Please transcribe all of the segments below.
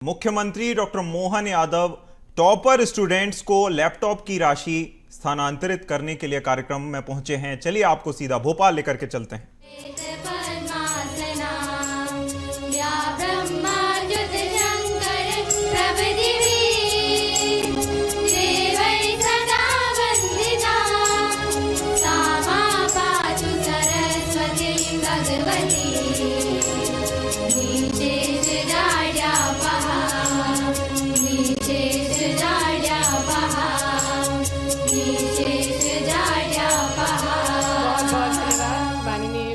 मुख्यमंत्री doctor Mohan Yadav topper students को laptop की राशि स्थानांतरित करने के लिए कार्यक्रम में पहुंचे हैं। चलिए आपको सीधा भोपाल लेकर के चलते हैं।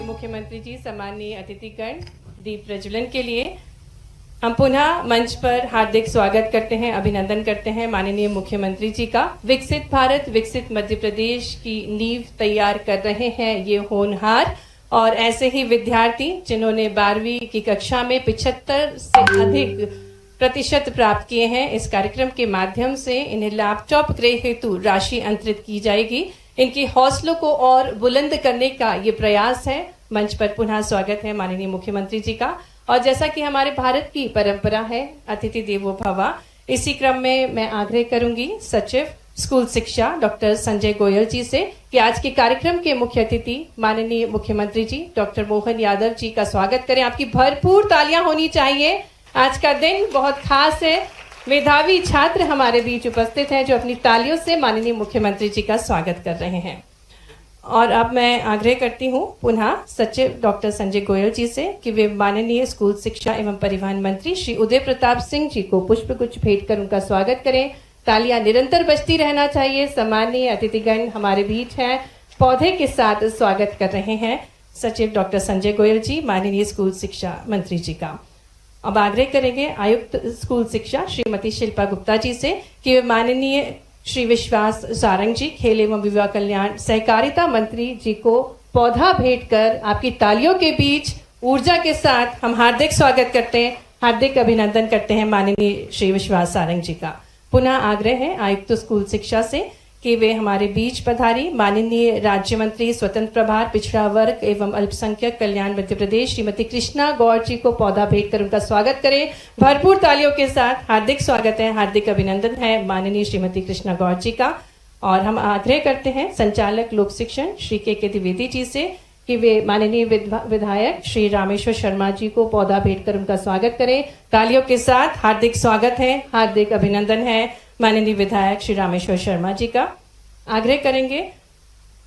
मुख्यमंत्री जी, सम्माननीय अतिथिगण, दीप प्रज्वलन के लिए हम पुनः मंच पर हार्दिक स्वागत करते हैं, अभिनंदन करते हैं माननीय मुख्यमंत्री जी का। विकसित भारत, विकसित मध्य प्रदेश की नींव तैयार कर रहे हैं ये होनहार और ऐसे ही विद्यार्थी जिन्होंने 12वीं की कक्षा में 75 से अधिक प्रतिशत प्राप्त किए हैं। इस कार्यक्रम के माध्यम से इन्हें लैपटॉप क्रय हेतु राशि अंतरित की जाएगी। इनके हौसलों को और बुलंद करने का ये प्रयास है। मंच पर पुनः स्वागत है माननीय मुख्यमंत्री जी का। और जैसा कि हमारे भारत की परंपरा है, अतिथि देवो भव, इसी क्रम में मैं आग्रह करूंगी सचिव स्कूल शिक्षा डॉक्टर संजय गोयल जी से कि आज के कार्यक्रम के मुख्य अतिथि माननीय मुख्यमंत्री जी डॉक्टर मोहन यादव जी का स्वागत करें। आपकी भरपूर तालियां होनी चाहिए। आज का दिन बहुत खास है। मेधावी छात्र हमारे बीच उपस्थित हैं जो अपनी तालियों से माननीय मुख्यमंत्री जी का स्वागत कर रहे हैं। और अब मैं आग्रह करती हूं पुनः सचिव डॉक्टर संजय गोयल जी से कि वे माननीय स्कूल शिक्षा एवं परिवहन मंत्री श्री उदय प्रताप सिंह जी को पुष्पगुच्छ भेंट कर उनका स्वागत करें। तालियां निरंतर बजती रहना चाहिए। सम्माननीय अतिथिगण हमारे बीच हैं, पौधे के साथ स्वागत कर रहे हैं सचिव डॉक्टर संजय गोयल जी, माननीय स्कूल शिक्षा मंत्री जी का। अब आग्रह करेंगे आयुक्त स्कूल शिक्षा श्रीमती शिल्पा गुप्ता जी से कि वे माननीय श्री विश्वास सारंग जी, खेल एवं युवा कल्याण सहकारिता मंत्री जी को पौधा भेंट कर आपकी तालियों के बीच ऊर्जा के साथ हम हार्दिक स्वागत करते हैं, हार्दिक अभिनंदन करते हैं माननीय श्री विश्वास सारंग जी का। पुनः आग्रह है आयुक्त स्कूल शिक्षा से कि वे हमारे बीच पधारी माननीय राज्य मंत्री स्वतंत्र प्रभार पिछड़ा वर्ग एवं अल्पसंख्यक कल्याण मध्य प्रदेश श्रीमती कृष्णा गौड़ जी को पौधा भेंट कर उनका स्वागत करें। भरपूर तालियों के साथ हार्दिक स्वागत है, हार्दिक अभिनंदन है माननीय श्रीमती कृष्णा गौड़ जी का। और हम आग्रह करते हैं संचालक लोक शिक्षण श्री के द्विवेदी जी से कि वे माननीय विधायक श्री रामेश्वर शर्मा जी को पौधा भेंट कर उनका स्वागत करें। तालियों के साथ हार्दिक स्वागत है, हार्दिक अभिनंदन है माननीय विधायक श्री रामेश्वर शर्मा जी का। आग्रह करेंगे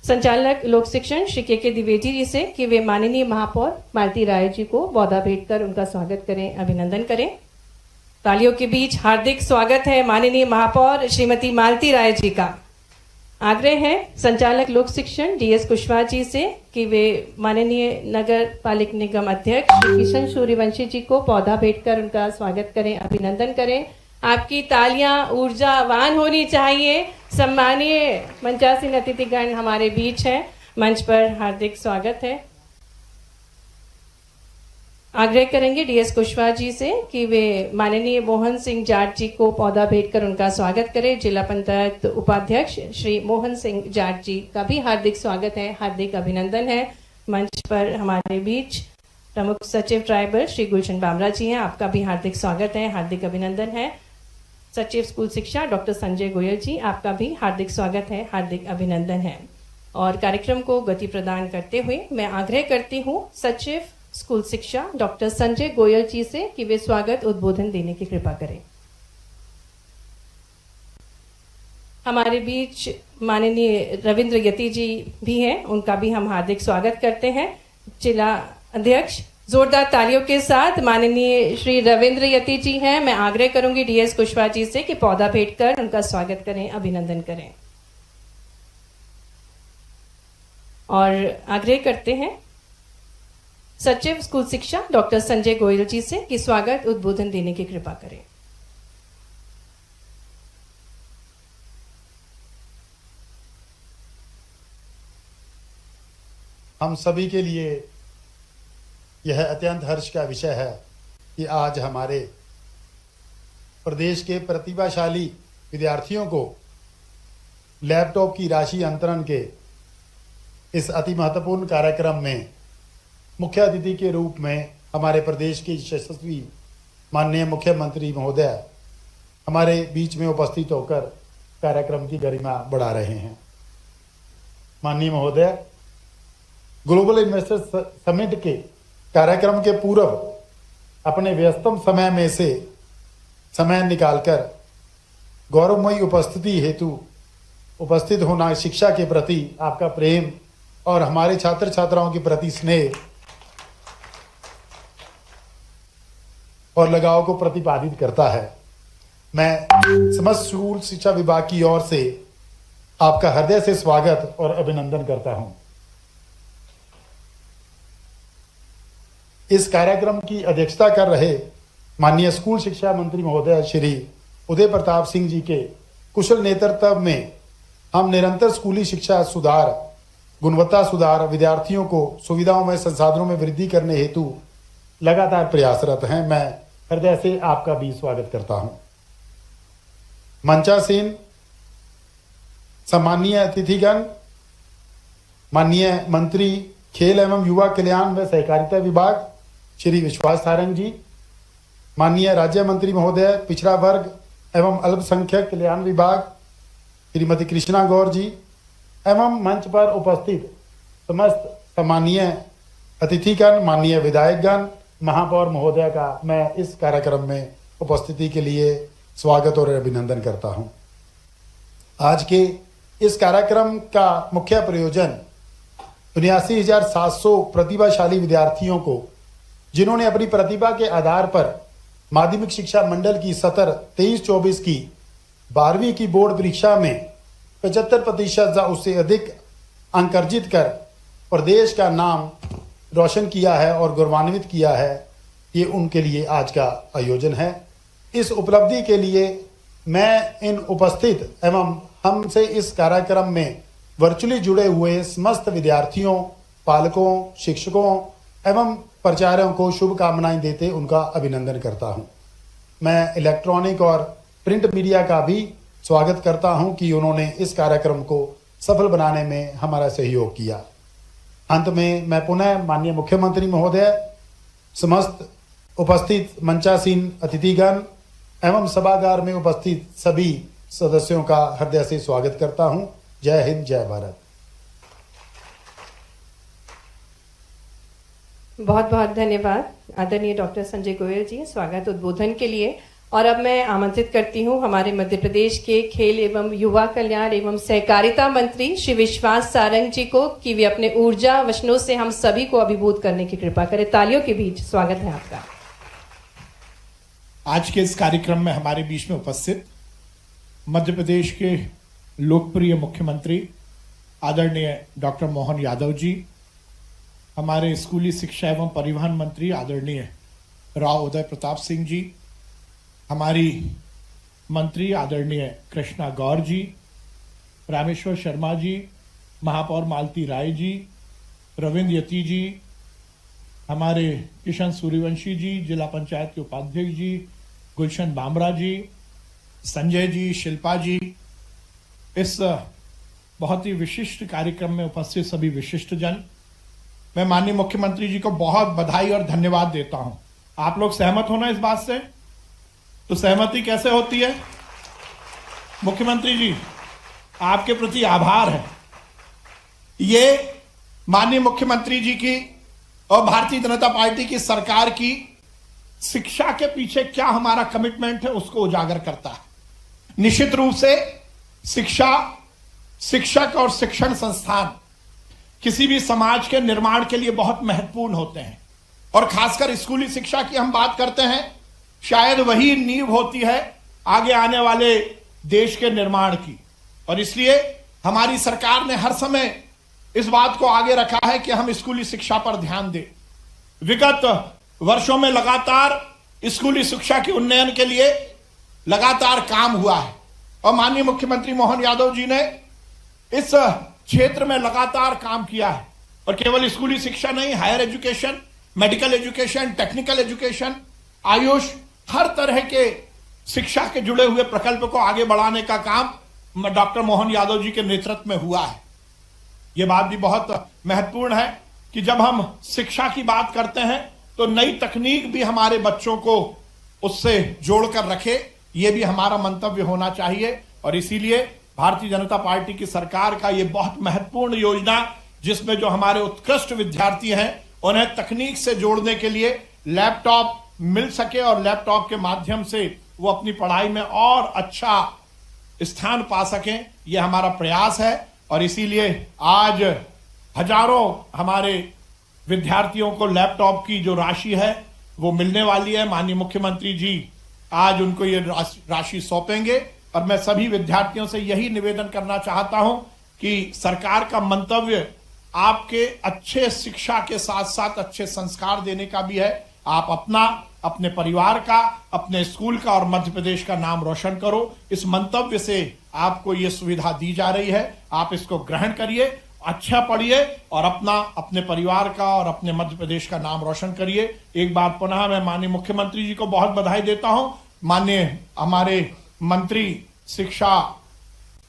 संचालक लोक शिक्षण श्री के द्विवेदी जी से कि वे माननीय महापौर मालती राय जी को पौधा भेंट कर उनका स्वागत करें, अभिनंदन करें। तालियों के बीच हार्दिक स्वागत है माननीय महापौर श्रीमती मालती राय जी का। आग्रह है संचालक लोक शिक्षण DS कुशवाहा जी से कि वे माननीय नगर पालिक निगम अध्यक्ष श्री किशन सूर्यवंशी जी को पौधा भेंट कर उनका स्वागत करें, अभिनंदन करें। आपकी तालियां ऊर्जावान होनी चाहिए। सम्मानीय मंचासीन अतिथिगण हमारे बीच हैं, मंच पर हार्दिक स्वागत है। आग्रह करेंगे DS कुशवाहा जी से कि वे माननीय मोहन सिंह जाट जी को पौधा भेंट कर उनका स्वागत करें। जिला पंचायत उपाध्यक्ष श्री मोहन सिंह जाट जी का भी हार्दिक स्वागत है, हार्दिक अभिनंदन है। मंच पर हमारे बीच प्रमुख सचिव ट्राइबल श्री गुलशन बामरा जी हैं, आपका भी हार्दिक स्वागत है, हार्दिक अभिनंदन है। सचिव स्कूल शिक्षा डॉक्टर संजय गोयल जी, आपका भी हार्दिक स्वागत है, हार्दिक अभिनंदन है। और कार्यक्रम को गति प्रदान करते हुए मैं आग्रह करती हूँ सचिव स्कूल शिक्षा डॉक्टर संजय गोयल जी से कि वे स्वागत उद्बोधन देने की कृपा करें। हमारे बीच माननीय रविंद्र यति जी भी हैं, उनका भी हम हार्दिक स्वागत करते हैं। जिला अध्यक्ष, जोरदार तालियों के साथ माननीय श्री रविंद्र यति जी हैं। मैं आग्रह करूंगी DS कुशवाहा जी से कि पौधा भेंट कर उनका स्वागत करें, अभिनंदन करें। और आग्रह करते हैं सचिव स्कूल शिक्षा डॉक्टर संजय गोयल जी से कि स्वागत उद्बोधन देने की कृपा करें। हम सभी के लिए यह अत्यंत हर्ष का विषय है कि आज हमारे प्रदेश के प्रतिभाशाली विद्यार्थियों को लैपटॉप की राशि अंतरण के इस अति महत्वपूर्ण कार्यक्रम में मुख्य अतिथि के रूप में हमारे प्रदेश के यशस्वी माननीय मुख्यमंत्री महोदय हमारे बीच में उपस्थित होकर कार्यक्रम की गरिमा बढ़ा रहे हैं। माननीय महोदय, ग्लोबल इन्वेस्टर्स समिट के कार्यक्रम के पूर्व अपने व्यस्तम समय में से समय निकालकर गौरवमयी उपस्थिति हेतु उपस्थित होना, शिक्षा के प्रति आपका प्रेम और हमारे छात्र छात्राओं के प्रति स्नेह और लगाव को प्रतिपादित करता है। मैं समस्त स्कूल शिक्षा विभाग की ओर से आपका हृदय से स्वागत और अभिनंदन करता हूं। इस कार्यक्रम की अध्यक्षता कर रहे माननीय स्कूल शिक्षा मंत्री महोदय श्री उदय प्रताप सिंह जी के कुशल नेतृत्व में हम निरंतर स्कूली शिक्षा सुधार, गुणवत्ता सुधार, विद्यार्थियों को सुविधाओं में, संसाधनों में वृद्धि करने हेतु लगातार प्रयासरत हैं। मैं हृदय से आपका भी स्वागत करता हूं। मंचासीन सम्मानीय अतिथिगण, माननीय मंत्री खेल एवं युवा कल्याण व सहकारिता विभाग श्री विश्वास सारंग जी, माननीय राज्य मंत्री महोदय पिछड़ा वर्ग एवं अल्पसंख्यक कल्याण विभाग श्रीमती कृष्णा गौर जी, एवं मंच पर उपस्थित समस्त सम्मानीय अतिथिगण, माननीय विधायकगण, महापौर महोदय का मैं इस कार्यक्रम में उपस्थिति के लिए स्वागत और अभिनंदन करता हूं। आज के इस कार्यक्रम का मुख्य प्रयोजन 79,700 प्रतिभाशाली विद्यार्थियों को, जिन्होंने अपनी प्रतिभा के आधार पर माध्यमिक शिक्षा मंडल की सत्र 23-24 की 12वीं की बोर्ड परीक्षा में 75% या उससे अधिक अंक अर्जित कर प्रदेश का नाम रोशन किया है और गौरवान्वित किया है। ये उनके लिए आज का आयोजन है। इस उपलब्धि के लिए मैं इन उपस्थित एवं हमसे इस कार्यक्रम में वर्चुअली जुड़े हुए समस्त विद्यार्थियों, पालकों, शिक्षकों एवं प्रचारकों को शुभकामनाएं देते उनका अभिनंदन करता हूं। मैं इलेक्ट्रॉनिक और प्रिंट मीडिया का भी स्वागत करता हूं कि उन्होंने इस कार्यक्रम को सफल बनाने में हमारा सहयोग किया। अंत में मैं पुनः माननीय मुख्यमंत्री महोदय, समस्त उपस्थित मंचासीन अतिथिगण एवं सभागार में उपस्थित सभी सदस्यों का हृदय से स्वागत करता हूं। जय हिंद, जय भारत। बहुत बहुत धन्यवाद आदरणीय डॉक्टर संजय गोयल जी, स्वागत उद्बोधन के लिए। और अब मैं आमंत्रित करती हूं हमारे मध्य प्रदेश के खेल एवं युवा कल्याण एवं सहकारिता मंत्री श्री विश्वास सारंग जी को कि वे अपने ऊर्जा वचनों से हम सभी को अभिभूत करने की कृपा करें। तालियों के बीच स्वागत है आपका। आज के इस कार्यक्रम में हमारे बीच में उपस्थित मध्य प्रदेश के लोकप्रिय मुख्यमंत्री आदरणीय डॉक्टर मोहन यादव जी, हमारे स्कूली शिक्षा एवं परिवहन मंत्री आदरणीय राव उदय प्रताप सिंह जी, हमारी मंत्री आदरणीय कृष्णा गौर जी, रामेश्वर शर्मा जी, महापौर मालती राय जी, रविंद्र यति जी, हमारे किशन सूर्यवंशी जी, जिला पंचायत के उपाध्यक्ष जी, गुलशन बामरा जी, संजय जी, शिल्पा जी, इस बहुत ही विशिष्ट कार्यक्रम में उपस्थित सभी विशिष्ट जन, मैं माननीय मुख्यमंत्री जी को बहुत बधाई और धन्यवाद देता हूं। आप लोग सहमत हो ना इस बात से? तो सहमति कैसे होती है? मुख्यमंत्री जी, आपके प्रति आभार है। ये माननीय मुख्यमंत्री जी की और भारतीय जनता पार्टी की सरकार की शिक्षा के पीछे क्या हमारा कमिटमेंट है उसको उजागर करता है। निश्चित रूप से शिक्षा, शिक्षक और शिक्षण संस्थान किसी भी समाज के निर्माण के लिए बहुत महत्वपूर्ण होते हैं और खासकर स्कूली शिक्षा की हम बात करते हैं, शायद वही नींव होती है आगे आने वाले देश के निर्माण की। और इसलिए हमारी सरकार ने हर समय इस बात को आगे रखा है कि हम स्कूली शिक्षा पर ध्यान दें। विगत वर्षों में लगातार स्कूली शिक्षा के उन्नयन के लिए लगातार काम हुआ है और माननीय मुख्यमंत्री मोहन यादव जी ने इस क्षेत्र में लगातार काम किया है। और केवल स्कूली शिक्षा नहीं, higher education, medical education, technical education, AYUSH, हर तरह के शिक्षा के जुड़े हुए प्रकल्प को आगे बढ़ाने का काम डॉक्टर मोहन यादव जी के नेतृत्व में हुआ है। यह बात भी बहुत महत्वपूर्ण है कि जब हम शिक्षा की बात करते हैं तो नई तकनीक भी हमारे बच्चों को उससे जोड़कर रखे, ये भी हमारा मंतव्य होना चाहिए। और इसीलिए भारतीय जनता पार्टी की सरकार का ये बहुत महत्वपूर्ण योजना, जिसमें जो हमारे उत्कृष्ट विद्यार्थी हैं उन्हें तकनीक से जोड़ने के लिए लैपटॉप मिल सके और लैपटॉप के माध्यम से वो अपनी पढ़ाई में और अच्छा स्थान पा सकें, ये हमारा प्रयास है। और इसीलिए आज हजारों हमारे विद्यार्थियों को लैपटॉप की जो राशि है वो मिलने वाली है। माननीय मुख्यमंत्री जी आज उनको ये राशि सौंपेंगे। और मैं सभी विद्यार्थियों से यही निवेदन करना चाहता हूं कि सरकार का मंतव्य आपके अच्छे शिक्षा के साथ साथ अच्छे संस्कार देने का भी है। आप अपना, अपने परिवार का, अपने स्कूल का और मध्य प्रदेश का नाम रोशन करो, इस मंतव्य से आपको ये सुविधा दी जा रही है। आप इसको ग्रहण करिए, अच्छा पढ़िए और अपने परिवार का और अपने मध्य प्रदेश का नाम रोशन करिए। एक बार पुनः मैं माननीय मुख्यमंत्री जी को बहुत बधाई देता हूं। माननीय हमारे मंत्री शिक्षा,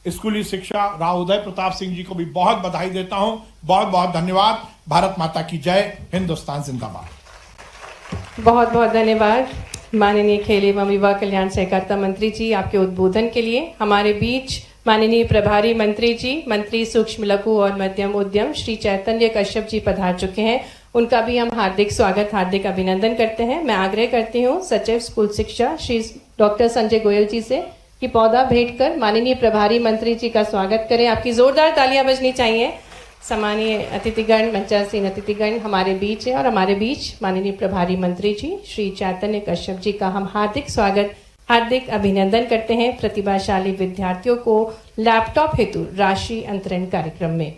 स्कूली शिक्षा राव उदय प्रताप सिंह जी को भी बहुत बधाई देता हूं। बहुत बहुत धन्यवाद। भारत माता की जय, हिंदुस्तान जिंदाबाद। बहुत बहुत धन्यवाद माननीय खेल एवं युवा कल्याण सहकारिता मंत्री जी, आपके उद्बोधन के लिए। हमारे बीच माननीय प्रभारी मंत्री जी, मंत्री सूक्ष्म लघु और मध्यम उद्यम श्री चैतन्य कश्यप जी पधार चुके हैं। उनका भी हम हार्दिक स्वागत, हार्दिक अभिनंदन करते हैं। मैं आग्रह करती हूँ सचिव स्कूल शिक्षा श्री डॉक्टर संजय गोयल जी से कि पौधा भेंट कर माननीय प्रभारी मंत्री जी का स्वागत करें। आपकी जोरदार तालियां बजनी चाहिए। सम्मानीय अतिथिगण, मंचासीन अतिथिगण हमारे बीच है और हमारे बीच माननीय प्रभारी मंत्री जी श्री चैतन्य कश्यप जी का हम हार्दिक स्वागत, हार्दिक अभिनंदन करते हैं प्रतिभाशाली विद्यार्थियों को लैपटॉप हेतु राशि अंतरण कार्यक्रम में।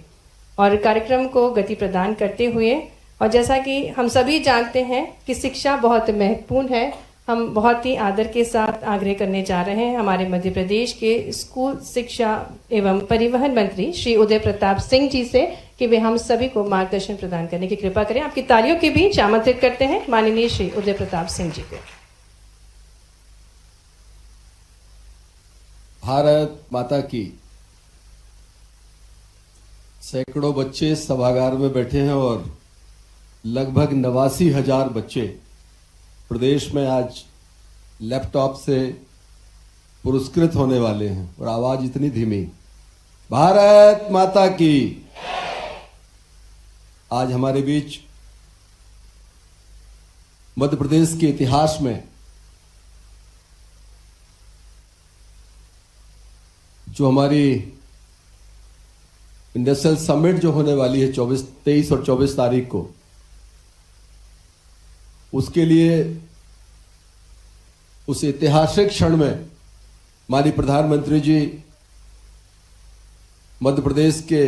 और कार्यक्रम को गति प्रदान करते हुए, और जैसा कि हम सभी जानते हैं कि शिक्षा बहुत महत्वपूर्ण है, हम बहुत ही आदर के साथ आग्रह करने जा रहे हैं हमारे मध्य प्रदेश के स्कूल शिक्षा एवं परिवहन मंत्री श्री उदय प्रताप सिंह जी से कि वे हम सभी को मार्गदर्शन प्रदान करने की कृपा करें। आपकी तालियों के बीच आमंत्रित करते हैं माननीय श्री उदय प्रताप सिंह जी को। भारत माता की। सैकड़ों बच्चे सभागार में बैठे हैं और लगभग 89,000 बच्चे प्रदेश में आज लैपटॉप से पुरस्कृत होने वाले हैं। और आवाज इतनी धीमी। भारत माता की। आज हमारे बीच मध्य प्रदेश के इतिहास में जो हमारी इंडस्ट्रियल समिट जो होने वाली है 23 और 24 तारीख को, उसके लिए उस ऐतिहासिक क्षण में माननीय प्रधानमंत्री जी मध्य प्रदेश के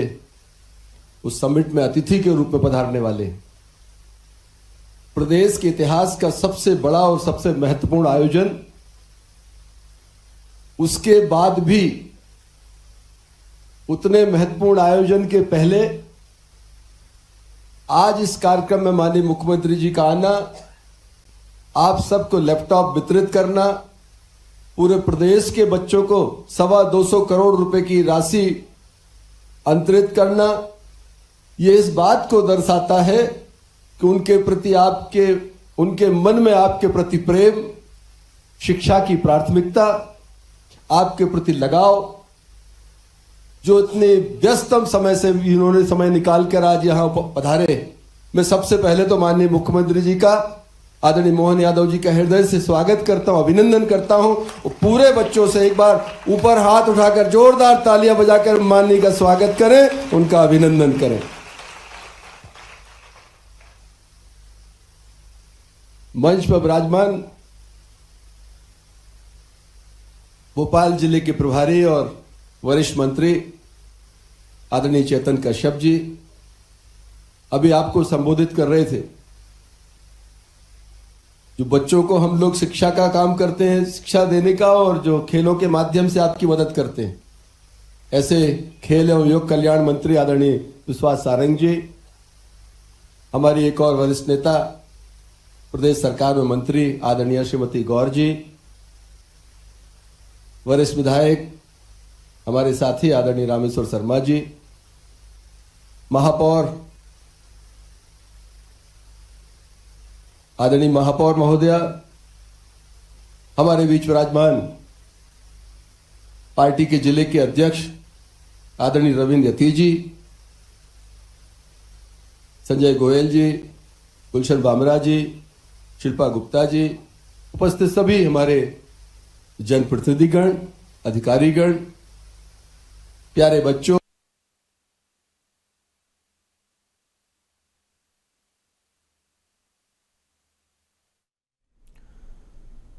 उस समिट में अतिथि के रूप में पधारने वाले हैं। प्रदेश के इतिहास का सबसे बड़ा और सबसे महत्वपूर्ण आयोजन, उसके बाद भी उतने महत्वपूर्ण आयोजन के पहले आज इस कार्यक्रम में माननीय मुख्यमंत्री जी का आना, आप सबको लैपटॉप वितरित करना, पूरे प्रदेश के बच्चों को 225 करोड़ रुपए की राशि अंतरित करना, ये इस बात को दर्शाता है कि उनके प्रति उनके मन में आपके प्रति प्रेम, शिक्षा की प्राथमिकता, आपके प्रति लगाव, जो इतने व्यस्तम समय से इन्होंने समय निकाल कर आज यहां पधारे। मैं सबसे पहले तो माननीय मुख्यमंत्री जी का, आदरणीय मोहन यादव जी का हृदय से स्वागत करता हूं, अभिनंदन करता हूं। और पूरे बच्चों से एक बार ऊपर हाथ उठाकर जोरदार तालियां बजाकर माननीय का स्वागत करें, उनका अभिनंदन करें। मंच पर विराजमान भोपाल जिले के प्रभारी और वरिष्ठ मंत्री आदरणीय चेतन कश्यप जी अभी आपको संबोधित कर रहे थे। जो बच्चों को हम लोग शिक्षा का काम करते हैं, शिक्षा देने का, और जो खेलों के माध्यम से आपकी मदद करते हैं, ऐसे खेल एवं युवक कल्याण मंत्री आदरणीय विश्वास सारंग जी, हमारी एक और वरिष्ठ नेता प्रदेश सरकार में मंत्री आदरणीय श्रीमती गौर जी, वरिष्ठ विधायक हमारे साथी आदरणीय रामेश्वर शर्मा जी, महापौर आदरणीय महापौर महोदया, हमारे बीच विराजमान पार्टी के जिले के अध्यक्ष आदरणीय रविंद्र यती जी, संजय गोयल जी, गुलशन बामरा जी, शिल्पा गुप्ता जी, उपस्थित सभी हमारे जनप्रतिनिधिगण, अधिकारीगण, प्यारे बच्चों,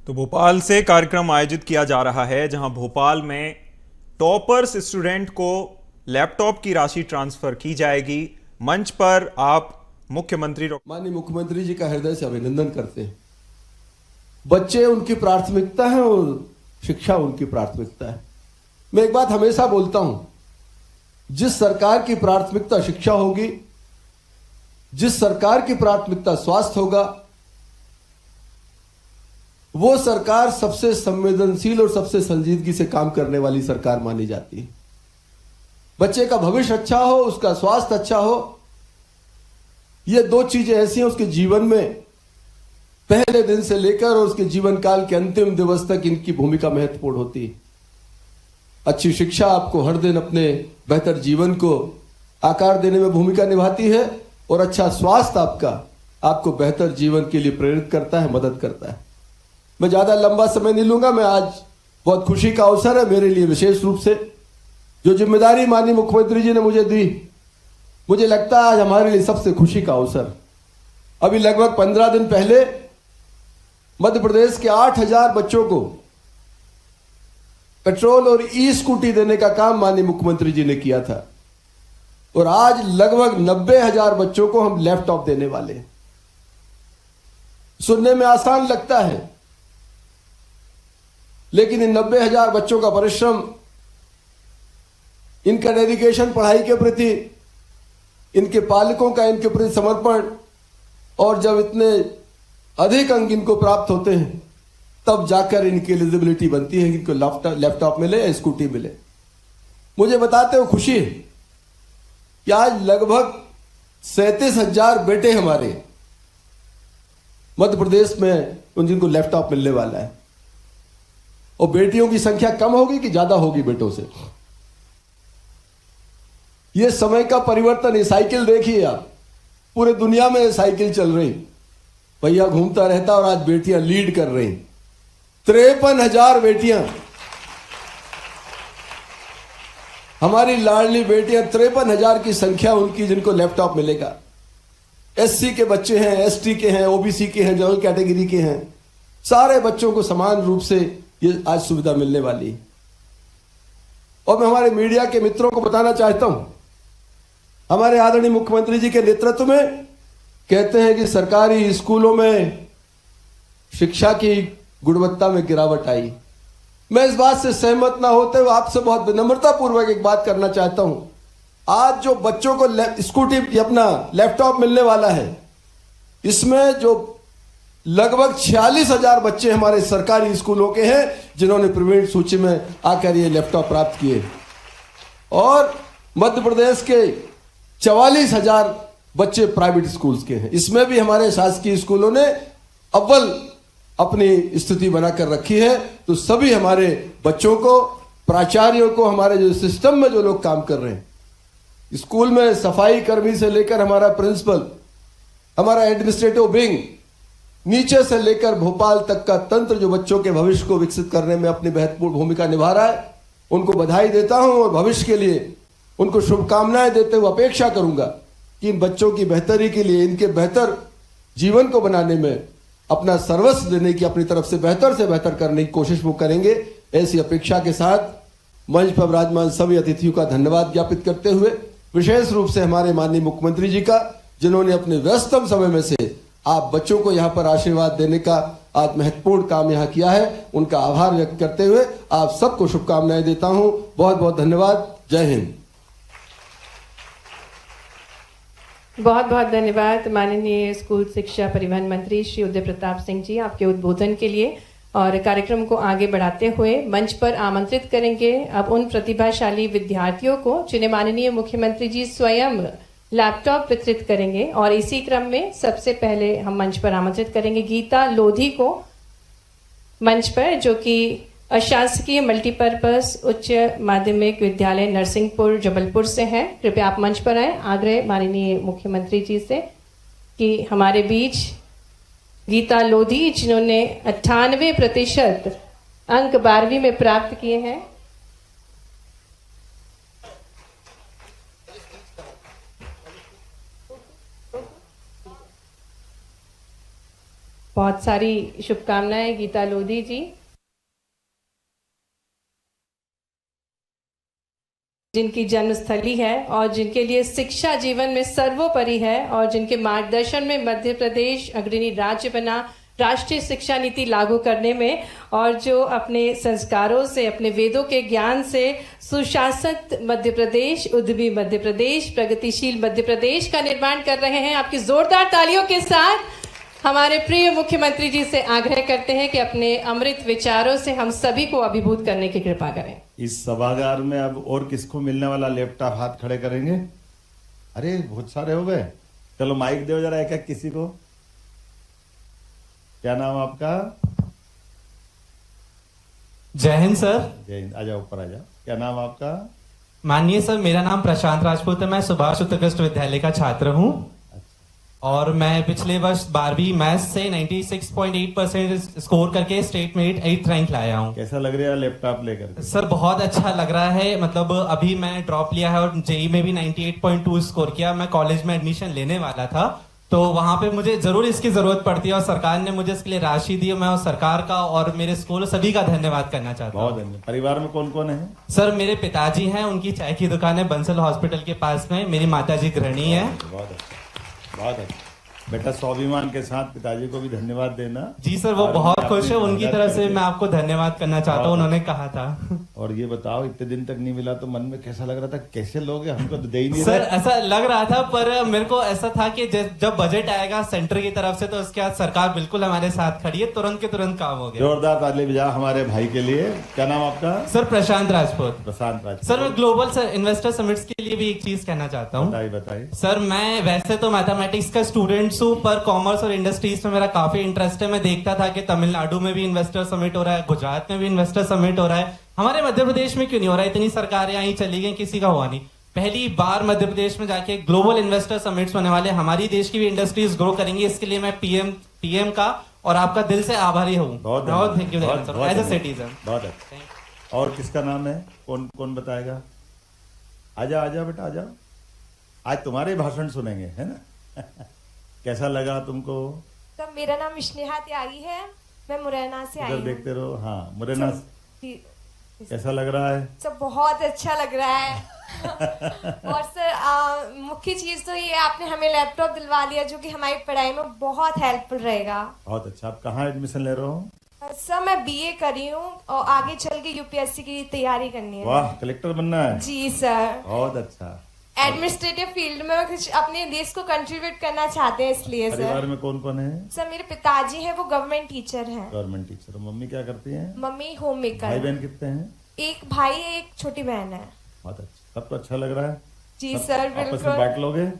तो भोपाल से कार्यक्रम आयोजित किया जा रहा है, जहां भोपाल में टॉपर्स स्टूडेंट को लैपटॉप की राशि ट्रांसफर की जाएगी। मंच पर आप मुख्यमंत्री माननीय मुख्यमंत्री जी का हृदय से अभिनंदन करते हैं। बच्चे उनकी प्राथमिकता है और शिक्षा उनकी प्राथमिकता है। मैं एक बात हमेशा बोलता हूं, जिस सरकार की प्राथमिकता शिक्षा होगी, जिस सरकार की प्राथमिकता स्वास्थ्य होगा, वो सरकार सबसे संवेदनशील और सबसे संजीदगी से काम करने वाली सरकार मानी जाती है। बच्चे का भविष्य अच्छा हो, उसका स्वास्थ्य अच्छा हो, ये दो चीजें ऐसी हैं उसके जीवन में पहले दिन से लेकर और उसके जीवन काल के अंतिम दिवस तक इनकी भूमिका महत्वपूर्ण होती है। अच्छी शिक्षा आपको हर दिन अपने बेहतर जीवन को आकार देने में भूमिका निभाती है और अच्छा स्वास्थ्य आपको बेहतर जीवन के लिए प्रेरित करता है, मदद करता है। मैं ज्यादा लंबा समय नहीं लूंगा। मैं आज बहुत खुशी का अवसर है मेरे लिए, विशेष रूप से जो जिम्मेदारी माननीय मुख्यमंत्री जी ने मुझे दी, मुझे लगता है आज हमारे लिए सबसे खुशी का अवसर। अभी लगभग 15 दिन पहले मध्य प्रदेश के 8,000 बच्चों को पेट्रोल और ई स्कूटी देने का काम माननीय मुख्यमंत्री जी ने किया था और आज लगभग 90,000 बच्चों को हम लैपटॉप देने वाले हैं। सुनने में आसान लगता है, लेकिन इन 90,000 बच्चों का परिश्रम, इनका डेडिकेशन पढ़ाई के प्रति, इनके पालकों का इनके प्रति समर्पण, और जब इतने अधिक अंक इनको प्राप्त होते हैं तब जाकर इनकी एलिजिबिलिटी बनती है कि इनको लैपटॉप मिले या स्कूटी मिले। मुझे बताते हुए खुशी है कि आज लगभग 37,000 बेटे हमारे मध्य प्रदेश में जिनको लैपटॉप मिलने वाला है। और बेटियों की संख्या कम होगी कि ज्यादा होगी बेटों से? यह समय का परिवर्तन है। साइकिल देखिए आप, पूरे दुनिया में साइकिल चल रही, भैया घूमता रहता और आज बेटियां लीड कर रही। 53,000 बेटियां, हमारी लाडली बेटियां, 53,000 की संख्या उनकी जिनको लैपटॉप मिलेगा। एससी के बच्चे हैं, एसटी के हैं, ओबीसी के हैं, जनरल कैटेगरी के हैं, सारे बच्चों को समान रूप से ये आज सुविधा मिलने वाली है। और मैं हमारे मीडिया के मित्रों को बताना चाहता हूं, हमारे आदरणीय मुख्यमंत्री जी के नेतृत्व में कहते हैं कि सरकारी स्कूलों में शिक्षा की गुणवत्ता में गिरावट आई। मैं इस बात से सहमत ना होते हुए आपसे बहुत विनम्रता पूर्वक एक बात करना चाहता हूं। आज जो बच्चों को स्कूटी अपना लैपटॉप मिलने वाला है, इसमें जो लगभग 46,000 बच्चे हमारे सरकारी स्कूलों के हैं जिन्होंने प्रवीण सूची में आकर ये लैपटॉप प्राप्त किए, और मध्य प्रदेश के 44,000 बच्चे प्राइवेट स्कूल्स के हैं। इसमें भी हमारे शासकीय स्कूलों ने अव्वल अपनी स्थिति बनाकर रखी है। तो सभी हमारे बच्चों को, प्राचार्यों को, हमारे जो सिस्टम में जो लोग काम कर रहे हैं, स्कूल में सफाई कर्मी से लेकर हमारा प्रिंसिपल, हमारा एडमिनिस्ट्रेटिव विंग, नीचे से लेकर भोपाल तक का तंत्र जो बच्चों के भविष्य को विकसित करने में अपनी महत्वपूर्ण भूमिका निभा रहा है, उनको बधाई देता हूं और भविष्य के लिए उनको शुभकामनाएं देते हुए अपेक्षा करूंगा कि इन बच्चों की बेहतरी के लिए, इनके बेहतर जीवन को बनाने में अपना सर्वस्व देने की, अपनी तरफ से बेहतर करने की कोशिश वो करेंगे। ऐसी अपेक्षा के साथ मंच पर विराजमान सभी अतिथियों का धन्यवाद ज्ञापित करते हुए, विशेष रूप से हमारे माननीय मुख्यमंत्री जी का, जिन्होंने अपने व्यस्तम समय में से आप बच्चों को यहाँ पर आशीर्वाद देने का आज महत्वपूर्ण काम यहाँ किया है, उनका आभार व्यक्त करते हुए आप सबको शुभकामनाएं देता हूं। बहुत बहुत धन्यवाद। जय हिंद। बहुत बहुत धन्यवाद माननीय स्कूल शिक्षा परिवहन मंत्री श्री उदय प्रताप सिंह जी, आपके उद्बोधन के लिए। और कार्यक्रम को आगे बढ़ाते हुए मंच पर आमंत्रित करेंगे अब उन प्रतिभाशाली विद्यार्थियों को जिन्हें माननीय मुख्यमंत्री जी स्वयं लैपटॉप वितरित करेंगे। और इसी क्रम में सबसे पहले हम मंच पर आमंत्रित करेंगे गीता लोधी को, मंच पर, जो कि अशासकीय मल्टीपर्पज उच्च माध्यमिक विद्यालय नरसिंहपुर जबलपुर से हैं। कृपया आप मंच पर आए। आग्रह माननीय मुख्यमंत्री जी से कि हमारे बीच गीता लोधी, जिन्होंने 98% अंक 12वीं में प्राप्त किए हैं, बहुत सारी शुभकामनाएं गीता लोधी जी, जिनकी जन्मस्थली है और जिनके लिए शिक्षा जीवन में सर्वोपरि है और जिनके मार्गदर्शन में मध्य प्रदेश अग्रणी राज्य बना राष्ट्रीय शिक्षा नीति लागू करने में, और जो अपने संस्कारों से, अपने वेदों के ज्ञान से सुशासित मध्य प्रदेश, उद्यमी मध्य प्रदेश, प्रगतिशील मध्य प्रदेश का निर्माण कर रहे हैं। आपकी जोरदार तालियों के साथ हमारे प्रिय मुख्यमंत्री जी से आग्रह करते हैं कि अपने अमृत विचारों से हम सभी को अभिभूत करने की कृपा करें। इस सभागार में अब और किसको मिलने वाला लैपटॉप? हाथ खड़े करेंगे। अरे बहुत सारे हो गए। चलो माइक दो जरा एक एक किसी को। क्या नाम आपका? जय हिंद सर। जय हिंद। आ जाओ ऊपर आ जाओ। क्या नाम आपका? माननीय सर, मेरा नाम प्रशांत राजपूत है। मैं सुभाष उत्कृष्ट विद्यालय का छात्र हूँ और मैं पिछले वर्ष 12वीं मैथ्स से 96.8% स्कोर करके स्टेट में 8th रैंक लाया हूँ। कैसा लग रहा है लैपटॉप लेकर? सर बहुत अच्छा लग रहा है। मतलब अभी मैं ड्रॉप लिया है और जेई में भी 98.2 स्कोर किया। मैं कॉलेज में एडमिशन लेने वाला था, तो वहां पे मुझे जरूर इसकी जरूरत पड़ती है और सरकार ने मुझे इसके लिए राशि दी। मैं उस सरकार का और मेरे स्कूल सभी का धन्यवाद करना चाहता हूँ। बहुत धन्यवाद। परिवार में कौन कौन है? सर मेरे पिताजी हैं, उनकी चाय की दुकान है बंसल हॉस्पिटल के पास में। मेरी माताजी गृहिणी है। बहुत अच्छा, बहुत अच्छा। बेटा स्वाभिमान के साथ पिताजी को भी धन्यवाद देना। जी सर, वो बहुत खुश है। उनकी तरफ से मैं आपको धन्यवाद करना चाहता हूँ, उन्होंने कहा था। और ये बताओ, इतने दिन तक नहीं मिला तो मन में कैसा लग रहा था? कैसे लोगे? हमको तो दे ही नहीं सर रहे। ऐसा लग रहा था, पर मेरे को ऐसा था कि जब बजट आएगा सेंटर की तरफ से तो उसके बाद सरकार बिल्कुल हमारे साथ खड़ी है। तुरंत के तुरंत काम हो गया। जोरदार ताली बजा हमारे भाई के लिए। क्या नाम आपका? सर प्रशांत राजपूत। प्रशांत राजपूत। सर मैं ग्लोबल इन्वेस्टर समिट्स के लिए भी एक चीज कहना चाहता हूँ। बताइए। सर मैं वैसे तो मैथमेटिक्स का स्टूडेंट हूँ, पर कॉमर्स और इंडस्ट्रीज में मेरा काफी इंटरेस्ट है। मैं देखता था कि तमिलनाडु में भी इन्वेस्टर समिट हो रहा है, गुजरात में भी इन्वेस्टर समिट हो रहा है। हमारे मध्य प्रदेश में क्यों नहीं हो रहा है? इतनी सरकारें आई चली गई, किसी का हुआ नहीं। पहली बार मध्य प्रदेश में जाके ग्लोबल इन्वेस्टर समिट्स होने वाले, हमारी देश की भी इंडस्ट्रीज ग्रो करेंगी। इसके लिए मैं पीएम का और आपका दिल से आभारी हूँ। बहुत thank you as a citizen. बहुत अच्छा। और किसका नाम है? कौन कौन बताएगा? आजा आजा बेटा आजा। आज तुम्हारे भाषण सुनेंगे, है ना? कैसा लगा तुमको? तो मेरा नाम स्नेहा त्यागी है, मैं मुरैना से आई इधर हूँ। देखते रहो। हाँ, मुरैना। कैसा लग रहा है? सब बहुत अच्छा लग रहा है। और सर मुख्य चीज तो ये आपने हमें लैपटॉप दिलवा लिया, जो कि हमारी पढ़ाई में बहुत हेल्पफुल रहेगा। बहुत अच्छा। आप कहाँ एडमिशन ले रहे हो? सर मैं बीए करी हूँ और आगे चल के यूपीएससी की तैयारी करनी है। वाह, कलेक्टर बनना है? जी सर। बहुत अच्छा। एडमिनिस्ट्रेटिव फील्ड में कुछ अपने देश को कंट्रीब्यूट करना चाहते हैं, इसलिए सर। परिवार में कौन कौन है? सर मेरे पिताजी हैं, वो गवर्नमेंट टीचर हैं। Government teacher. मम्मी क्या करती हैं? Mummy home maker. भाई बहन कितने हैं? एक भाई है, एक छोटी बहन है। बहुत अच्छा। सबको अच्छा लग रहा है? जी सब सर आपस में बिल्कुल। बांट लोगे?